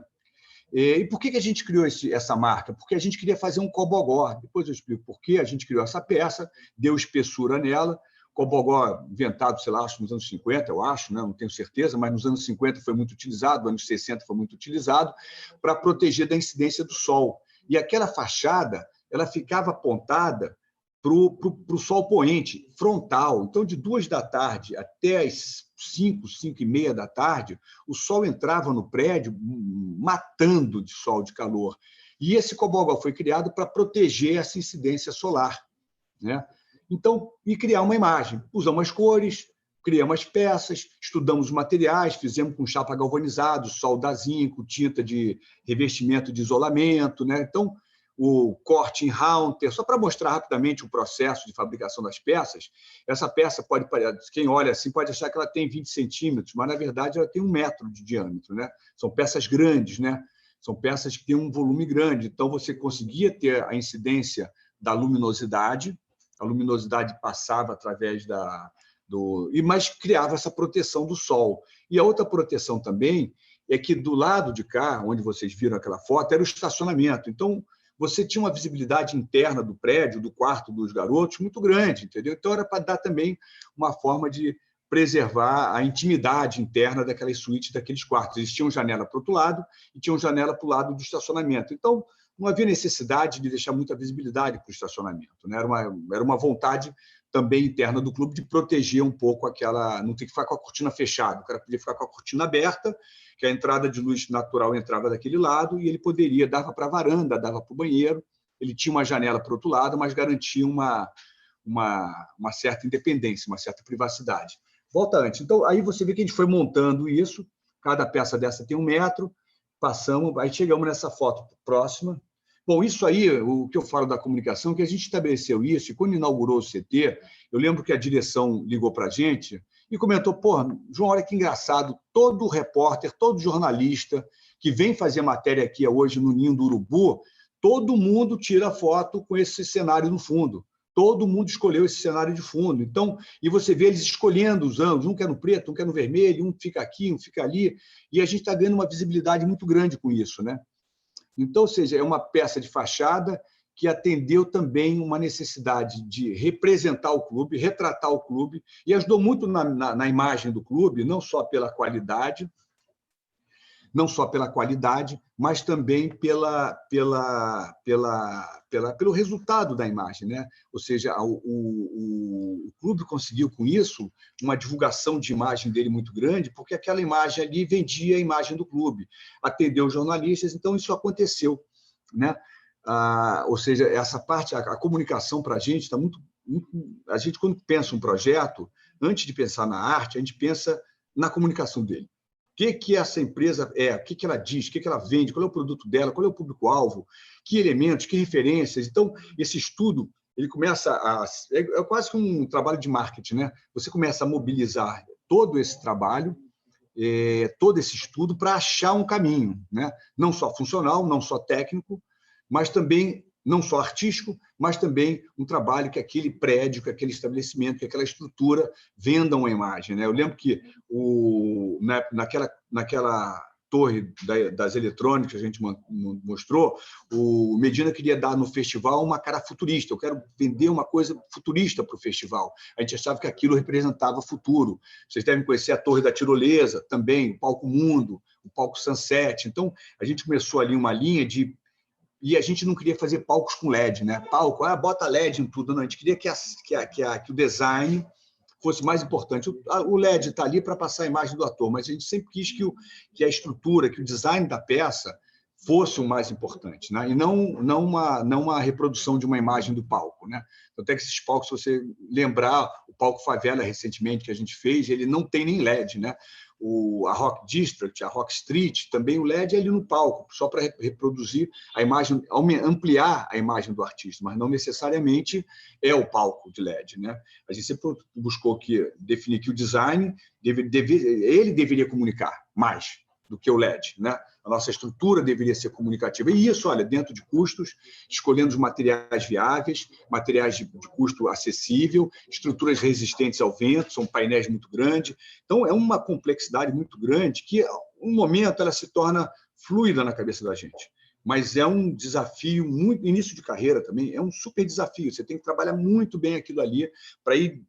E por que a gente criou essa marca? Porque a gente queria fazer um cobogó. Depois eu explico por que a gente criou essa peça, deu espessura nela. Cobogó inventado, sei lá, acho nos anos 50, eu acho, né? Não tenho certeza, mas nos anos 50 foi muito utilizado, nos anos 60 foi muito utilizado, para proteger da incidência do sol. E aquela fachada, ela ficava apontada para o sol poente, frontal. Então, de 2 da tarde até as 5, 5 e meia da tarde, o sol entrava no prédio matando de sol, de calor. E esse cobogó foi criado para proteger essa incidência solar, né? Então, e criar uma imagem. Usamos as cores, criamos as peças, estudamos os materiais, fizemos com chapa galvanizada, solda zinco, tinta de revestimento de isolamento, né? Então, o corte em Haunter, só para mostrar rapidamente o processo de fabricação das peças. Essa peça quem olha assim pode achar que ela tem 20 centímetros, mas na verdade ela tem 1 metro de diâmetro, né? São peças grandes, né? São peças que têm um volume grande, então você conseguia ter a incidência da luminosidade, a luminosidade passava através mas criava essa proteção do sol. E a outra proteção também é que do lado de cá, onde vocês viram aquela foto, era o estacionamento. Então, você tinha uma visibilidade interna do prédio, do quarto dos garotos, muito grande, entendeu? Então, era para dar também uma forma de preservar a intimidade interna daquelas suítes, daqueles quartos. Eles tinham janela para o outro lado e tinham janela para o lado do estacionamento. Então, não havia necessidade de deixar muita visibilidade para o estacionamento, né? Era uma vontade também interna do clube de proteger um pouco aquela... Não ter que ficar com a cortina fechada, o cara podia ficar com a cortina aberta que a entrada de luz natural entrava daquele lado e ele poderia, dava para a varanda, dava para o banheiro, ele tinha uma janela para o outro lado, mas garantia uma certa independência, uma certa privacidade. Volta antes. Então, aí você vê que a gente foi montando isso, cada peça dessa tem 1 metro, passamos, aí chegamos nessa foto próxima. Bom, isso aí, o que eu falo da comunicação, que a gente estabeleceu isso, e quando inaugurou o CT, eu lembro que a direção ligou para a gente e comentou, porra, João, olha que engraçado, todo repórter, todo jornalista que vem fazer matéria aqui hoje no Ninho do Urubu, todo mundo tira foto com esse cenário no fundo. Todo mundo escolheu esse cenário de fundo. Então, e você vê eles escolhendo os ângulos, um quer no preto, um quer no vermelho, um fica aqui, um fica ali, e a gente está ganhando uma visibilidade muito grande com isso, né? Então, ou seja, é uma peça de fachada que atendeu também uma necessidade de representar o clube, retratar o clube, e ajudou muito na imagem do clube, não só pela qualidade, mas também pelo resultado da imagem, né? Ou seja, o clube conseguiu, com isso, uma divulgação de imagem dele muito grande, porque aquela imagem ali vendia a imagem do clube, atendeu os jornalistas, então isso aconteceu, né? Ou seja, essa parte, a comunicação para a gente está muito... A gente, quando pensa um projeto, antes de pensar na arte, a gente pensa na comunicação dele. O que essa empresa é, o que ela diz, o que ela vende, qual é o produto dela, qual é o público-alvo, que elementos, que referências. Então, esse estudo ele começa a... É quase que um trabalho de marketing, né? Você começa a mobilizar todo esse trabalho, todo esse estudo para achar um caminho, né? Não só funcional, não só técnico, mas também não só artístico, mas também um trabalho que aquele prédio, que aquele estabelecimento, que aquela estrutura vendam uma imagem, né? Eu lembro que naquela torre das eletrônicas que a gente mostrou, o Medina queria dar no festival uma cara futurista. Eu quero vender uma coisa futurista para o festival. A gente achava que aquilo representava futuro. Vocês devem conhecer a Torre da Tirolesa também, o Palco Mundo, o Palco Sunset. Então, a gente começou ali uma linha de... E a gente não queria fazer palcos com LED, né? Palco, bota LED em tudo. Não, a gente queria que o design fosse mais importante. O LED está ali para passar a imagem do ator, mas a gente sempre quis que a estrutura, que o design da peça fosse o mais importante, né? E não uma reprodução de uma imagem do palco, né? Até que esses palcos, se você lembrar, o palco Favela, recentemente, que a gente fez, ele não tem nem LED, né? A Rock District, a Rock Street, também o LED é ali no palco, só para reproduzir a imagem, ampliar a imagem do artista, mas não necessariamente é o palco de LED, né? A gente sempre buscou definir que o design ele deveria comunicar mais do que o LED, né? A nossa estrutura deveria ser comunicativa. E isso, olha, dentro de custos, escolhendo os materiais viáveis, materiais de custo acessível, estruturas resistentes ao vento, são painéis muito grandes. Então, é uma complexidade muito grande que, no momento, ela se torna fluida na cabeça da gente. Mas é um desafio, muito início de carreira também, é um super desafio. Você tem que trabalhar muito bem aquilo ali para ir...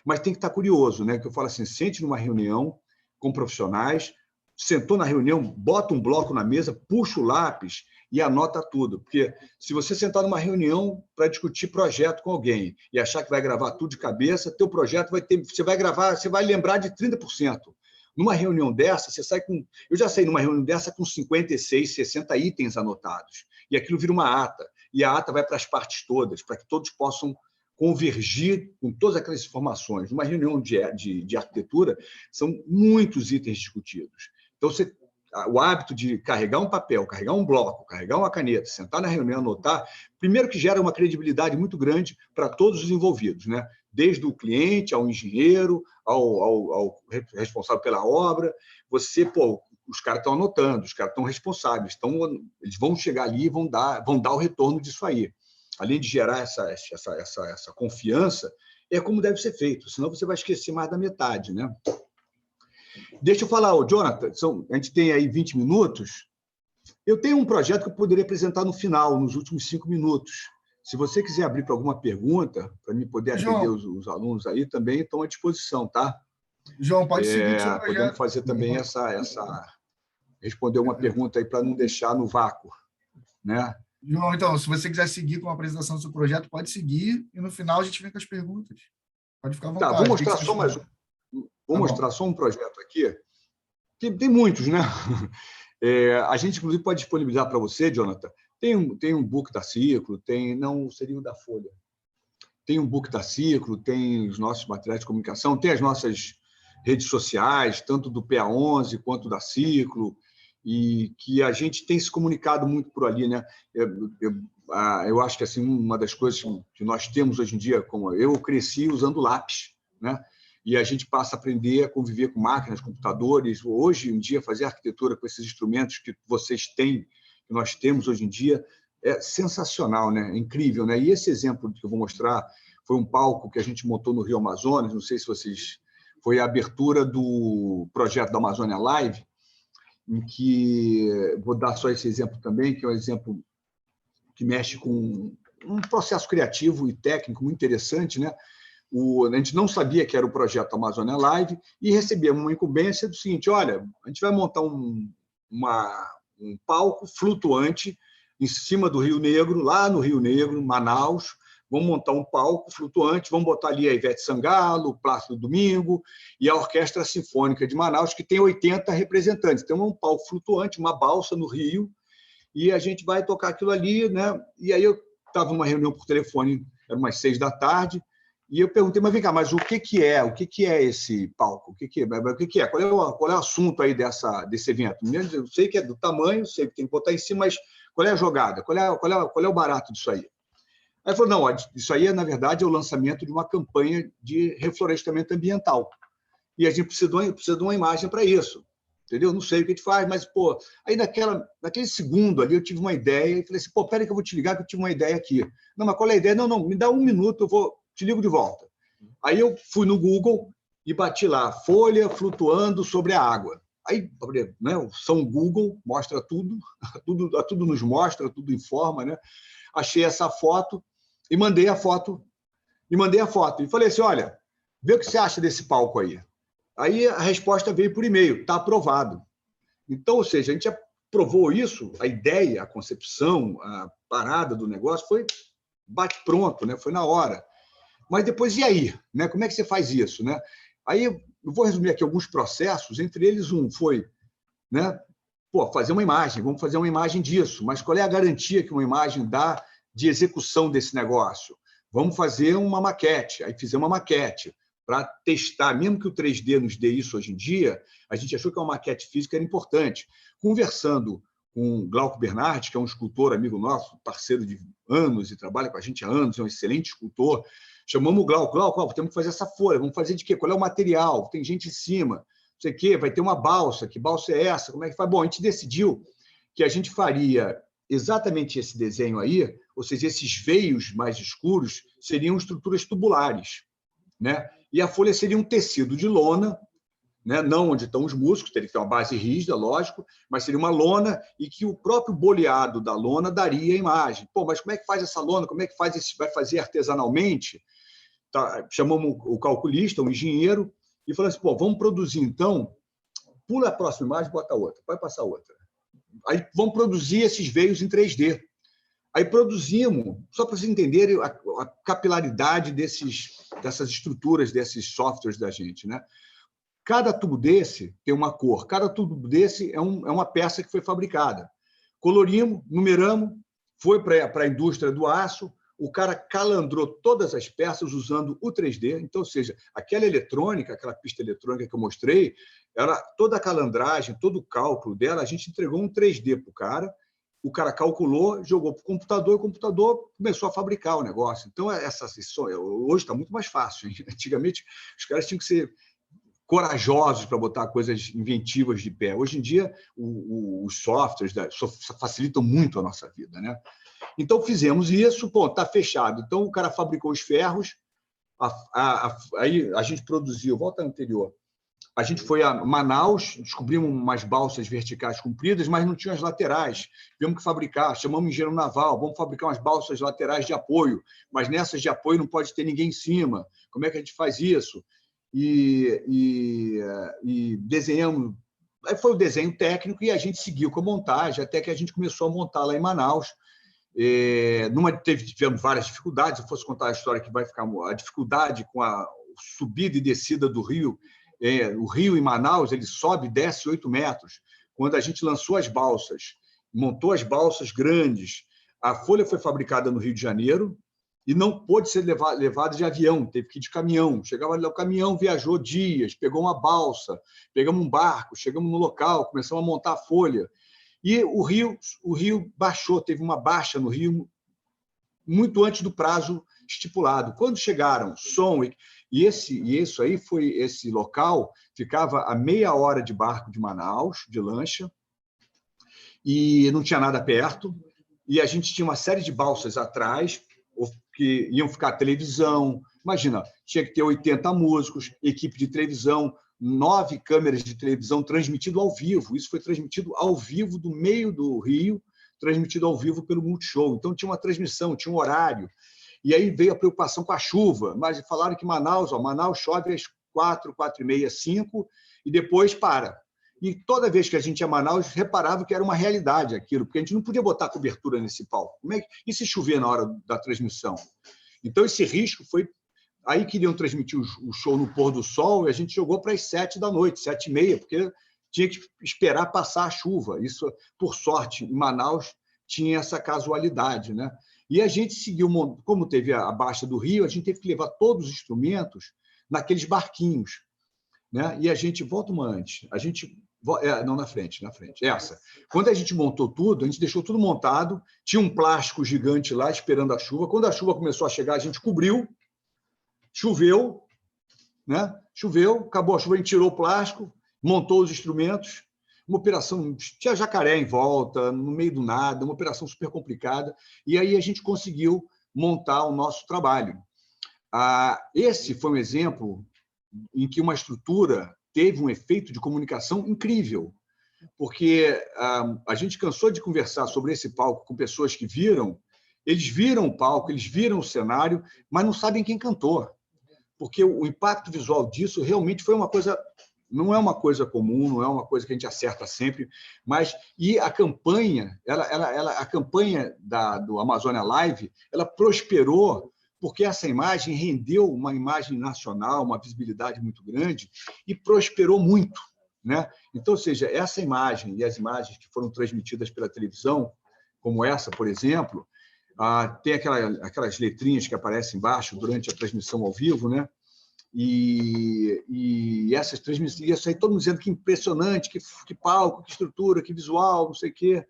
Mas tem que estar curioso, né? Que eu falo assim, sente numa reunião com profissionais, sentou na reunião, bota um bloco na mesa, puxa o lápis e anota tudo. Porque se você sentar numa reunião para discutir projeto com alguém e achar que vai gravar tudo de cabeça, teu projeto vai ter... Você vai gravar, você vai lembrar de 30%. Numa reunião dessa, você sai com... Eu já saí numa reunião dessa com 56, 60 itens anotados. E aquilo vira uma ata. E a ata vai para as partes todas, para que todos possam convergir com todas aquelas informações. Numa reunião de arquitetura, são muitos itens discutidos. Então, o hábito de carregar um papel, carregar um bloco, carregar uma caneta, sentar na reunião, anotar, primeiro que gera uma credibilidade muito grande para todos os envolvidos, né? Desde o cliente, ao engenheiro, ao responsável pela obra. Os caras estão anotando, os caras estão responsáveis, eles vão chegar ali e vão dar o retorno disso aí. Além de gerar essa confiança, é como deve ser feito, senão você vai esquecer mais da metade, né? Deixa eu falar, Jonathan, a gente tem aí 20 minutos. Eu tenho um projeto que eu poderia apresentar no final, nos últimos 5 minutos. Se você quiser abrir para alguma pergunta, para mim poder atender os alunos aí, também estão à disposição, tá? João, pode seguir o seu projeto. Podemos fazer também responder uma pergunta aí para não deixar no vácuo, né? João, então, se você quiser seguir com a apresentação do seu projeto, pode seguir e no final a gente vem com as perguntas. Pode ficar à vontade. Tá, vou mostrar só mais um. Vou mostrar só um projeto aqui. Tem muitos, né? A gente, inclusive, pode disponibilizar para você, Jonathan. Tem um book da Ciclo, não seria o da Folha. Tem um book da Ciclo, tem os nossos materiais de comunicação, tem as nossas redes sociais, tanto do PA11 quanto da Ciclo, e que a gente tem se comunicado muito por ali, né? Eu acho que assim, uma das coisas que nós temos hoje em dia, como eu cresci usando lápis, né? E a gente passa a aprender a conviver com máquinas, computadores. Hoje em dia, fazer arquitetura com esses instrumentos que vocês têm, que nós temos hoje em dia, é sensacional, né? É incrível, né? E esse exemplo que eu vou mostrar foi um palco que a gente montou no Rio Amazonas, não sei se vocês... Foi a abertura do projeto da Amazônia Live, em que... Vou dar só esse exemplo também, que é um exemplo que mexe com um processo criativo e técnico muito interessante, né? A gente não sabia que era o projeto Amazônia Live e recebemos uma incumbência do seguinte: olha, a gente vai montar um palco flutuante em cima do Rio Negro, lá no Rio Negro, Manaus. Vamos montar um palco flutuante, vamos botar ali a Ivete Sangalo, o Plácido Domingo e a Orquestra Sinfônica de Manaus, que tem 80 representantes. Então, é um palco flutuante, uma balsa no Rio, e a gente vai tocar aquilo ali, né? E aí eu estava numa reunião por telefone, eram umas 6 da tarde, e eu perguntei, mas vem cá, mas o que é? O que é esse palco? O que é? Qual é o assunto aí desse evento? Eu sei que é do tamanho, sei que tem que botar em cima, mas qual é a jogada? Qual é o barato disso aí? Aí ele falou, não, isso aí, na verdade, é o lançamento de uma campanha de reflorestamento ambiental. E a gente precisa de uma imagem para isso. Entendeu? Não sei o que a gente faz, mas, pô, aí naquele segundo ali eu tive uma ideia e falei assim, pô, peraí que eu vou te ligar que eu tive uma ideia aqui. Não, mas qual é a ideia? Não, me dá um minuto, te ligo de volta. Aí eu fui no Google e bati lá, folha flutuando sobre a água. Aí, né, o São Google mostra tudo, tudo nos mostra, tudo informa, né? Achei essa foto e mandei a foto. E falei assim, olha, vê o que você acha desse palco aí. Aí a resposta veio por e-mail, está aprovado. Então, ou seja, a gente aprovou isso, a ideia, a concepção, a parada do negócio foi bate-pronto, né? Foi na hora. Mas depois, e aí? Né? Como é que você faz isso? Né? Aí eu vou resumir aqui alguns processos, entre eles um foi, né? Pô, fazer uma imagem, vamos fazer uma imagem disso, mas qual é a garantia que uma imagem dá de execução desse negócio? Vamos fazer uma maquete. Aí fizemos uma maquete para testar, mesmo que o 3D nos dê isso hoje em dia, a gente achou que uma maquete física era importante. Conversando com o Glauco Bernardi, que é um escultor amigo nosso, parceiro de anos e trabalha com a gente há anos, é um excelente escultor, chamamos o Glauco, temos que fazer essa folha, vamos fazer de quê? Qual é o material? Tem gente em cima, não sei o quê, vai ter uma balsa, que balsa é essa? Como é que faz? Bom, a gente decidiu que a gente faria exatamente esse desenho aí, ou seja, esses veios mais escuros seriam estruturas tubulares, né? E a folha seria um tecido de lona, né? Não onde estão os músculos, teria que ter uma base rígida, lógico, mas seria uma lona e que o próprio boleado da lona daria a imagem. Pô, mas como é que faz essa lona? Como é que faz vai fazer artesanalmente? Tá, chamamos o calculista, um engenheiro, e falamos assim, pô, vamos produzir então, pula a próxima imagem, bota outra, vai passar outra. Aí vamos produzir esses veios em 3D. Aí produzimos, só para vocês entenderem a capilaridade dessas estruturas, desses softwares da gente, né? Cada tubo desse tem uma cor, cada tubo desse é uma peça que foi fabricada. Colorimos, numeramos, foi para a indústria do aço, o cara calandrou todas as peças usando o 3D, então, ou seja, aquela eletrônica, aquela pista eletrônica que eu mostrei, era toda a calandragem, todo o cálculo dela, a gente entregou um 3D para o cara calculou, jogou para o computador começou a fabricar o negócio. Então, hoje está muito mais fácil. Hein? Antigamente, os caras tinham que ser corajosos para botar coisas inventivas de pé. Hoje em dia, os softwares facilitam muito a nossa vida, né? Então, fizemos isso, está fechado. Então, o cara fabricou os ferros, aí a gente produziu, volta anterior, a gente foi a Manaus, descobrimos umas balsas verticais compridas, mas não tinha as laterais. Tivemos que fabricar, chamamos o engenheiro naval, vamos fabricar umas balsas laterais de apoio, mas nessas de apoio não pode ter ninguém em cima. Como é que a gente faz isso? E desenhamos. Aí foi o desenho técnico e a gente seguiu com a montagem, até que a gente começou a montar lá em Manaus. Tivemos várias dificuldades, se eu fosse contar a história que vai ficar... A dificuldade com a subida e descida do rio o rio em Manaus ele sobe e desce 8 metros. Quando a gente lançou as balsas, montou as balsas grandes, a folha foi fabricada no Rio de Janeiro e não pôde ser levada de avião, teve que ir de caminhão. Chegava lá, o caminhão viajou dias, pegou uma balsa, pegamos um barco, chegamos no local, começamos a montar a folha. E o rio baixou, teve uma baixa no rio muito antes do prazo estipulado. Quando chegaram, som isso aí foi esse local ficava a meia hora de barco de Manaus, de lancha, e não tinha nada perto. E a gente tinha uma série de balsas atrás que iam ficar televisão. Imagina, tinha que ter 80 músicos, equipe de televisão, 9 câmeras de televisão transmitido ao vivo. Isso foi transmitido ao vivo do meio do Rio, transmitido ao vivo pelo Multishow. Então, tinha uma transmissão, tinha um horário. E aí veio a preocupação com a chuva. Mas falaram que Manaus chove às 4, 4h30, 5, e depois para. E toda vez que a gente ia a Manaus, reparava que era uma realidade aquilo, porque a gente não podia botar cobertura nesse palco. E se chover na hora da transmissão? Então, esse risco foi... Aí queriam transmitir o show no pôr do sol e a gente jogou para as 7 da noite, 7h30, porque tinha que esperar passar a chuva. Isso, por sorte, em Manaus tinha essa casualidade, né? E a gente seguiu, como teve a baixa do rio, a gente teve que levar todos os instrumentos naqueles barquinhos, né? E a gente... Volta uma antes. A gente... Não, na frente. Essa. Quando a gente montou tudo, a gente deixou tudo montado, tinha um plástico gigante lá esperando a chuva. Quando a chuva começou a chegar, a gente cobriu, choveu, né? Choveu, acabou a chuva, a gente tirou o plástico, montou os instrumentos, uma operação, tinha jacaré em volta, no meio do nada, uma operação super complicada, e aí a gente conseguiu montar o nosso trabalho. Esse foi um exemplo em que uma estrutura teve um efeito de comunicação incrível, porque a gente cansou de conversar sobre esse palco com pessoas que eles viram o palco, eles viram o cenário, mas não sabem quem cantou, porque o impacto visual disso realmente foi uma coisa, não é uma coisa comum, não é uma coisa que a gente acerta sempre, e a campanha, a campanha do Amazônia Live, ela prosperou porque essa imagem rendeu uma imagem nacional, uma visibilidade muito grande e prosperou muito, né? Então, ou seja, essa imagem e as imagens que foram transmitidas pela televisão, como essa, por exemplo, tem aquelas letrinhas que aparecem embaixo durante a transmissão ao vivo, né? E essas transmissões, isso aí todo mundo dizendo que impressionante, que palco, que estrutura, que visual, não sei o quê.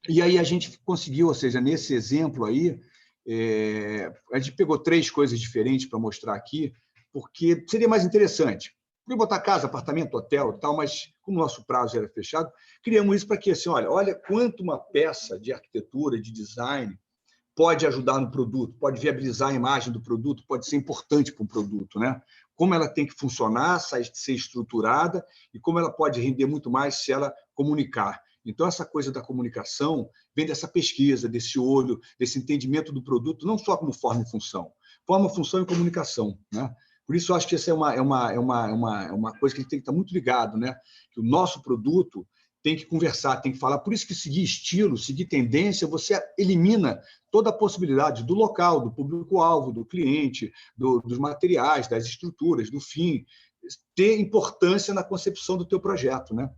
E aí a gente conseguiu, ou seja, nesse exemplo aí, a gente pegou 3 coisas diferentes para mostrar aqui, porque seria mais interessante. Podia botar casa, apartamento, hotel e tal, mas como o nosso prazo era fechado, criamos isso para que, assim, olha quanto uma peça de arquitetura, de design, pode ajudar no produto, pode viabilizar a imagem do produto, pode ser importante para um produto, né? Como ela tem que funcionar, ser estruturada e como ela pode render muito mais se ela comunicar. Então, essa coisa da comunicação vem dessa pesquisa, desse olho, desse entendimento do produto, não só como forma e função. Forma, função e comunicação, né? Por isso, eu acho que essa é uma coisa que a gente tem que estar muito ligado, né? Que o nosso produto tem que conversar, tem que falar. Por isso que seguir estilo, seguir tendência, você elimina toda a possibilidade do local, do público-alvo, do cliente, dos materiais, das estruturas, do fim, ter importância na concepção do teu projeto, né?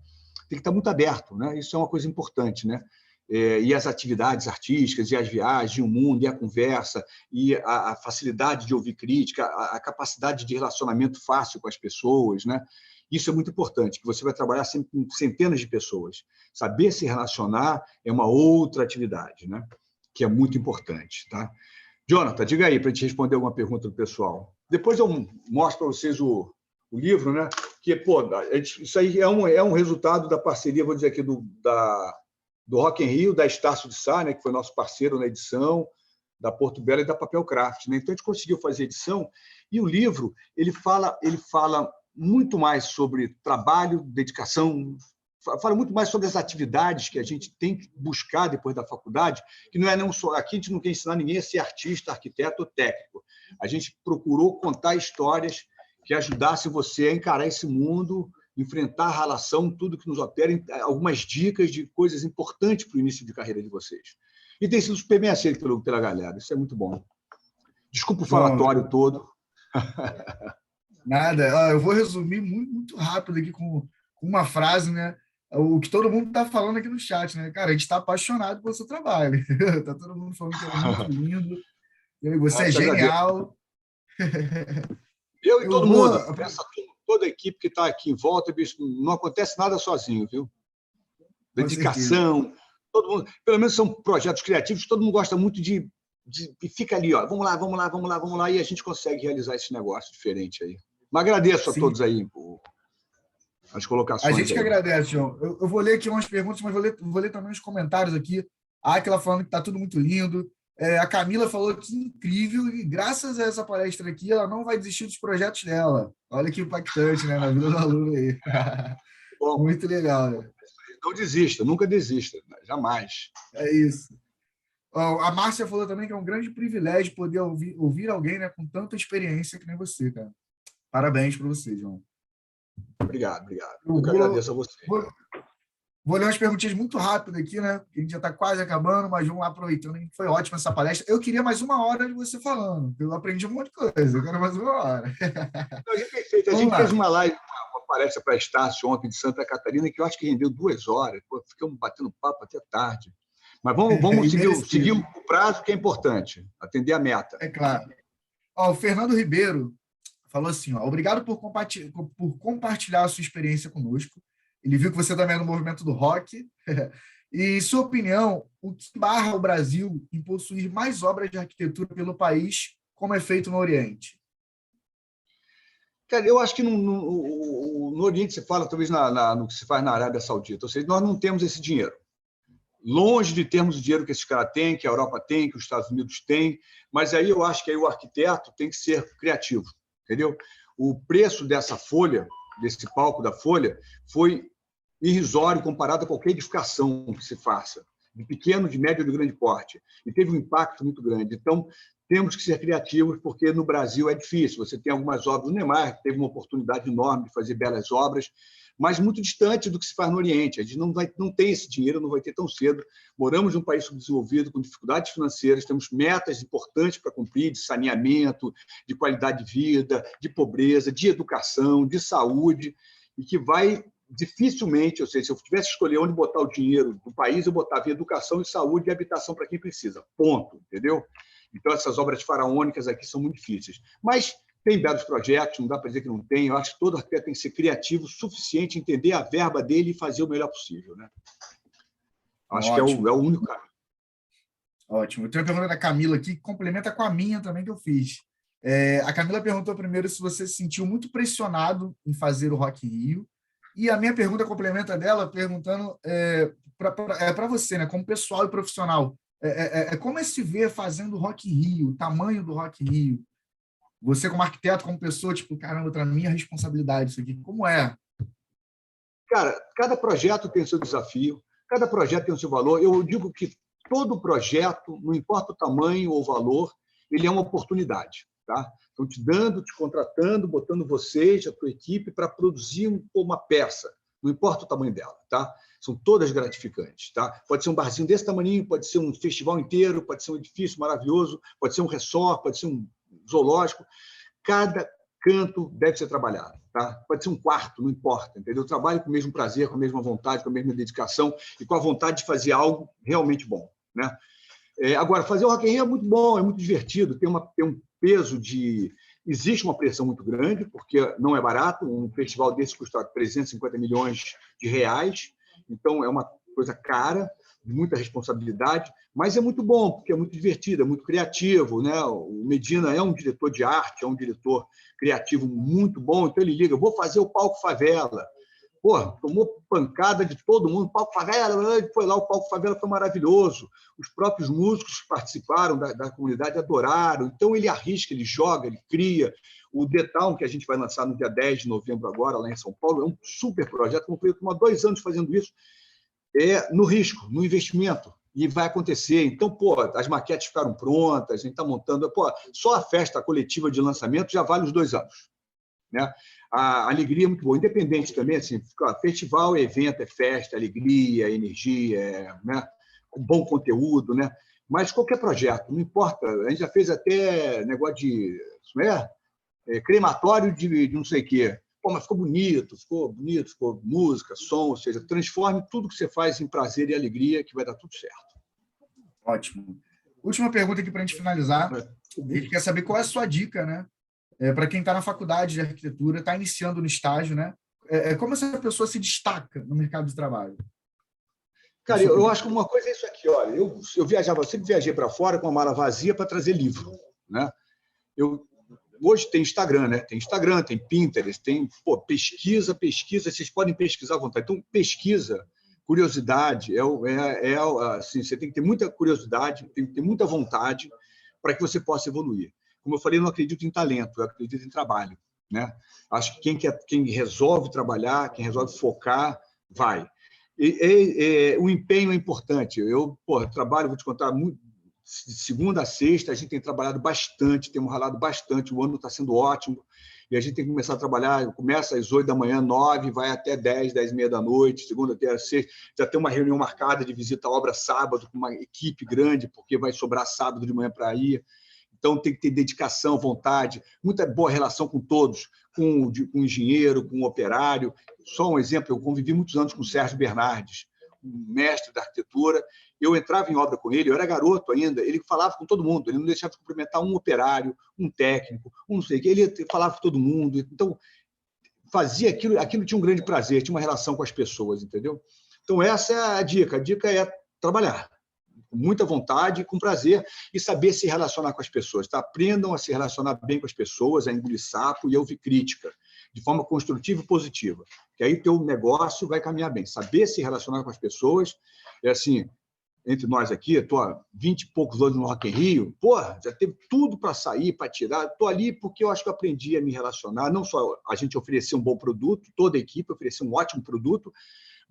Tem que estar muito aberto, né? Isso é uma coisa importante, né? E as atividades artísticas, e as viagens, e o mundo, e a conversa, e a facilidade de ouvir crítica, a capacidade de relacionamento fácil com as pessoas, né? Isso é muito importante, que você vai trabalhar sempre com centenas de pessoas. Saber se relacionar é uma outra atividade, né? Que é muito importante, tá? Jonathan, diga aí, para a gente responder alguma pergunta do pessoal. Depois eu mostro para vocês o livro, né? Que, pô, isso aí é um resultado da parceria, vou dizer aqui, do Rock in Rio, da Estácio de Sá, né, que foi nosso parceiro na edição, da Porto Belo e da Papel Craft, né? Então, a gente conseguiu fazer a edição, e o livro ele fala muito mais sobre trabalho, dedicação, fala muito mais sobre as atividades que a gente tem que buscar depois da faculdade, que não é não só... Aqui a gente não quer ensinar ninguém a ser artista, arquiteto ou técnico. A gente procurou contar histórias que ajudassem você a encarar esse mundo, enfrentar a relação, tudo que nos opera, algumas dicas de coisas importantes para o início de carreira de vocês. E tem sido super bem aceito pela galera, isso é muito bom. Desculpa o falatório todo. Nada. Ó, eu vou resumir muito, muito rápido aqui com uma frase, né? O que todo mundo está falando aqui no chat, né? Cara, a gente está apaixonado pelo seu trabalho. Tá todo mundo falando que é muito lindo. Você Ah, é te agradeço. genial. Eu e Eu todo vou. mundo, essa turma, toda a equipe que está aqui em volta, bicho, não acontece nada sozinho, viu? Com certeza. Dedicação, todo mundo, pelo menos são projetos criativos, todo mundo gosta muito e fica ali, ó, vamos lá, vamos lá, vamos lá, vamos lá, e a gente consegue realizar esse negócio diferente aí. Mas agradeço a Sim. todos aí por as A colocações gente que aí. agradece, João. Eu vou ler aqui umas perguntas, mas vou ler também os comentários aqui. A Aquila falando que está tudo muito lindo. A Camila falou que incrível, e graças a essa palestra aqui, ela não vai desistir dos projetos dela. Olha que impactante, né? Na vida do aluno aí. Bom, Muito legal, né? não desista, nunca desista, jamais. É isso. Ó, a Márcia falou também que é um grande privilégio poder ouvir alguém, né, com tanta experiência que nem você, cara. Parabéns para você, João. Obrigado, obrigado. Eu Eu que agradeço a você. vou, Vou ler umas perguntinhas muito rápidas aqui, né? A gente já está quase acabando, mas vamos lá aproveitando. Foi ótima essa palestra. Eu queria mais uma hora de você falando. Eu aprendi um monte de coisa. Eu quero mais uma hora. Não, a gente fez, feito, a Vamos gente fez lá. uma live, uma palestra para a Estácio ontem de Santa Catarina, que eu acho que rendeu 2 horas. Pô, ficamos batendo papo até tarde. Mas vamos E seguir merecido. o prazo, que é importante, atender a meta. É claro. Ó, o Fernando Ribeiro falou assim: ó, obrigado por compartilhar a sua experiência conosco. Ele viu que você também é no movimento do rock. E, em sua opinião, o que barra o Brasil em possuir mais obras de arquitetura pelo país, como é feito no Oriente? Cara, eu acho que no Oriente se fala, talvez no que se faz na Arábia Saudita, ou seja, nós não temos esse dinheiro. Longe de termos o dinheiro que esses caras têm, que a Europa tem, que os Estados Unidos têm, mas aí eu acho que aí o arquiteto tem que ser criativo, entendeu? O preço dessa folha, desse palco da folha, foi irrisório comparado a qualquer edificação que se faça, de pequeno, de médio ou de grande porte, e teve um impacto muito grande. Então, temos que ser criativos, porque no Brasil é difícil. Você tem algumas obras, o Neymar que teve uma oportunidade enorme de fazer belas obras, mas muito distante do que se faz no Oriente. A gente não tem esse dinheiro, não vai ter tão cedo. Moramos num país subdesenvolvido, com dificuldades financeiras, temos metas importantes para cumprir, de saneamento, de qualidade de vida, de pobreza, de educação, de saúde, e que vai dificilmente, ou seja, se eu tivesse que escolher onde botar o dinheiro do país, eu botava em educação e saúde e habitação para quem precisa. Ponto, entendeu? Então, essas obras faraônicas aqui são muito difíceis. Mas tem belos projetos, não dá para dizer que não tem. Eu acho que todo arquiteto tem que ser criativo o suficiente, entender a verba dele e fazer o melhor possível, né? Acho que é Ótimo. o único caminho. Ótimo. Eu tenho uma pergunta da Camila aqui, que complementa com a minha também que eu fiz. A Camila perguntou primeiro se você se sentiu muito pressionado em fazer o Rock in Rio. E a minha pergunta complementa dela, perguntando para você, né, como pessoal e profissional, como é se ver fazendo o Rock in Rio, o tamanho do Rock in Rio? Você, como arquiteto, como pessoa, tipo, caramba, para minha responsabilidade isso aqui, como é? Cara, cada projeto tem seu desafio, cada projeto tem o seu valor. Eu digo que todo projeto, não importa o tamanho ou o valor, ele é uma oportunidade. Tá? Estão te dando, te contratando, botando vocês, a tua equipe, para produzir uma peça, não importa o tamanho dela. Tá? São todas gratificantes. Tá? Pode ser um barzinho desse tamanho, pode ser um festival inteiro, pode ser um edifício maravilhoso, pode ser um resort, pode ser um zoológico. Cada canto deve ser trabalhado. Tá? Pode ser um quarto, não importa. Entendeu? Eu trabalho com o mesmo prazer, com a mesma vontade, com a mesma dedicação e com a vontade de fazer algo realmente bom. Né? Agora, fazer o Rock in Rio é muito bom, é muito divertido, tem um peso de... Existe uma pressão muito grande, porque não é barato, um festival desse custa 350 milhões de reais, então é uma coisa cara, de muita responsabilidade, mas é muito bom, porque é muito divertido, é muito criativo. Né? O Medina é um diretor de arte, é um diretor criativo muito bom, então ele liga, vou fazer o Palco Favela. Pô, tomou pancada de todo mundo, Palco Favela, ele foi lá, o Palco Favela foi maravilhoso. Os próprios músicos que participaram da comunidade adoraram. Então, ele arrisca, ele joga, ele cria. O The Town, que a gente vai lançar no dia 10 de novembro agora, lá em São Paulo, é um super projeto. Como foi, há 2 anos fazendo isso, no risco, no investimento. E vai acontecer. Então, pô, as maquetes ficaram prontas, a gente está montando. Pô, só a festa coletiva de lançamento já vale os 2 anos. Né? A alegria é muito boa, independente também, assim, festival é evento, é festa, alegria, energia, né? Bom conteúdo, né? Mas qualquer projeto, não importa, a gente já fez até negócio de crematório de não sei o quê. Pô, mas ficou bonito, ficou música, som, ou seja, transforme tudo que você faz em prazer e alegria, que vai dar tudo certo. Ótimo. Última pergunta aqui para a gente finalizar. A gente quer saber qual é a sua dica, né? Para quem está na faculdade de arquitetura, está iniciando no estágio, né? Como essa pessoa se destaca no mercado de trabalho? Cara, eu acho que uma coisa é isso aqui, olha, eu sempre viajei para fora com a mala vazia para trazer livro, né? Hoje tem Instagram, né? Tem Instagram, tem Pinterest, tem pesquisa, vocês podem pesquisar à vontade. Então, pesquisa, curiosidade, assim, você tem que ter muita curiosidade, tem que ter muita vontade para que você possa evoluir. Como eu falei, eu não acredito em talento, eu acredito em trabalho, né? Acho que quem resolve trabalhar, quem resolve focar, vai. O empenho é importante. Eu trabalho, vou te contar, muito, de segunda a sexta, a gente tem trabalhado bastante, temos ralado bastante, o ano está sendo ótimo, e a gente tem que começar a trabalhar, começa às 8 da manhã, 9, vai até 10, 10 e meia da noite, segunda até às 6, já tem uma reunião marcada de visita à obra sábado, com uma equipe grande, porque vai sobrar sábado de manhã para ir. Então, tem que ter dedicação, vontade, muita boa relação com todos, com o engenheiro, com o operário. Só um exemplo, eu convivi muitos anos com o Sérgio Bernardes, um mestre da arquitetura. Eu entrava em obra com ele, eu era garoto ainda, ele falava com todo mundo, ele não deixava de cumprimentar um operário, um técnico, um não sei o quê, ele falava com todo mundo. Então, fazia aquilo tinha um grande prazer, tinha uma relação com as pessoas, entendeu? Então, essa é a dica é trabalhar com muita vontade, com prazer, e saber se relacionar com as pessoas. Tá? Aprendam a se relacionar bem com as pessoas, a engolir sapo e a ouvir crítica, de forma construtiva e positiva, que aí teu negócio vai caminhar bem. Saber se relacionar com as pessoas, assim, entre nós aqui, estou há 20 e poucos anos no Rock in Rio, já teve tudo para sair, para tirar, estou ali porque eu acho que eu aprendi a me relacionar, não só a gente oferecer um bom produto, toda a equipe oferecer um ótimo produto,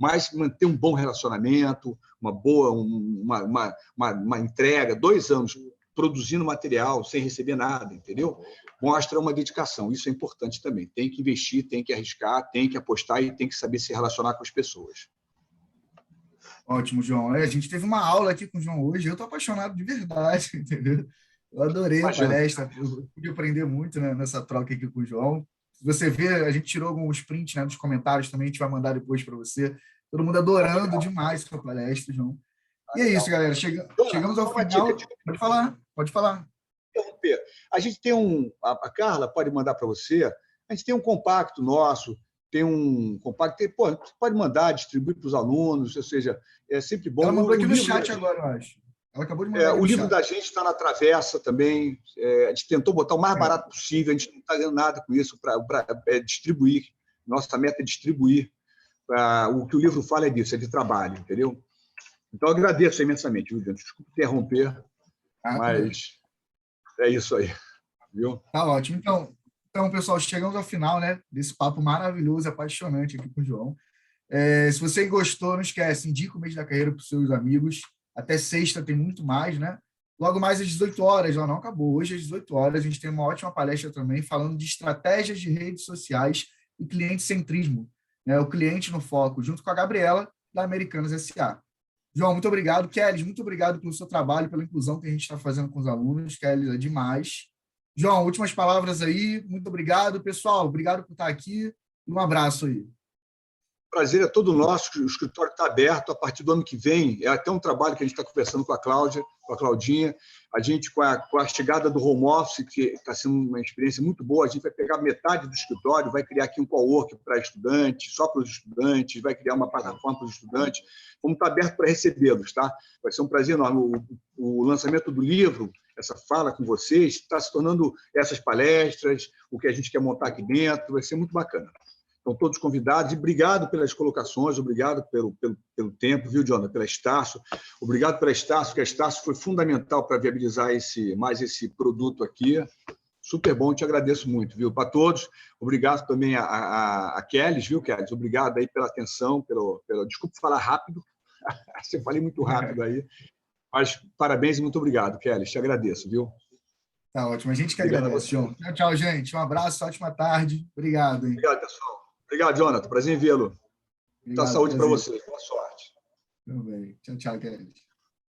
mas manter um bom relacionamento, uma boa, uma entrega, 2 anos produzindo material sem receber nada, entendeu? Mostra uma dedicação, isso é importante também. Tem que investir, tem que arriscar, tem que apostar e tem que saber se relacionar com as pessoas. Ótimo, João. A gente teve uma aula aqui com o João hoje, eu estou apaixonado de verdade, entendeu? Eu adorei a palestra, eu pude aprender muito, né, nessa troca aqui com o João. Se você vê, a gente tirou alguns prints, né, dos comentários também, a gente vai mandar depois para você. Todo mundo adorando demais a sua palestra, João. E é isso, galera. Chegamos ao final. Pode falar. Interromper. A gente tem a Carla pode mandar para você, a gente tem um compacto nosso, tem um compacto, você pode mandar, distribuir para os alunos, ou seja, é sempre bom. Ela mandou aqui no chat agora, eu acho. Ela acabou de mandar o livro da gente está na Travessa também. A gente tentou botar o mais barato possível, a gente não está ganhando nada com isso para distribuir. Nossa meta é distribuir. O que o livro fala é disso, é de trabalho, entendeu? Então, eu agradeço imensamente, viu, gente? Desculpa interromper, mas é isso aí, viu? Tá ótimo. Então, pessoal, chegamos ao final, né, desse papo maravilhoso, apaixonante aqui com o João. Se você gostou, não esquece, indica o Mês da Carreira para os seus amigos. Até sexta tem muito mais, né? Logo mais às 18 horas, já não acabou. Hoje às 18 horas a gente tem uma ótima palestra também falando de estratégias de redes sociais e cliente-centrismo, né? O cliente no foco, junto com a Gabriela, da Americanas S.A. João, muito obrigado. Kelly, muito obrigado pelo seu trabalho, pela inclusão que a gente está fazendo com os alunos. Kelly, é demais. João, últimas palavras aí. Muito obrigado. Pessoal, obrigado por estar aqui e um abraço aí. O prazer é todo nosso, o escritório está aberto a partir do ano que vem. É até um trabalho que a gente está conversando com a Cláudia, com a Claudinha. A gente, com a chegada do home office, que está sendo uma experiência muito boa, a gente vai pegar metade do escritório, vai criar aqui um coworking para estudantes, só para os estudantes, vai criar uma plataforma para os estudantes. Vamos estar aberto para recebê-los, tá? Vai ser um prazer enorme. O lançamento do livro, essa fala com vocês, está se tornando essas palestras, o que a gente quer montar aqui dentro, vai ser muito bacana. Estão todos convidados, e obrigado pelas colocações, obrigado pelo tempo, viu, Jonathan, pela Estácio, obrigado pela Estácio, que a Estácio foi fundamental para viabilizar esse produto aqui, super bom, te agradeço muito, viu, para todos, obrigado também a Kelly, viu, Kelly, obrigado aí pela atenção, desculpa falar rápido, você falei muito rápido aí, mas parabéns e muito obrigado, Kelly, te agradeço, viu. Tá ótimo, a gente que agradece, João. Tchau, gente, um abraço, ótima tarde, obrigado. Hein? Obrigado, pessoal. Obrigado, Jonathan. Prazer em vê-lo. Muita saúde para você. Boa sorte. Tudo bem. Tchau, Kelly.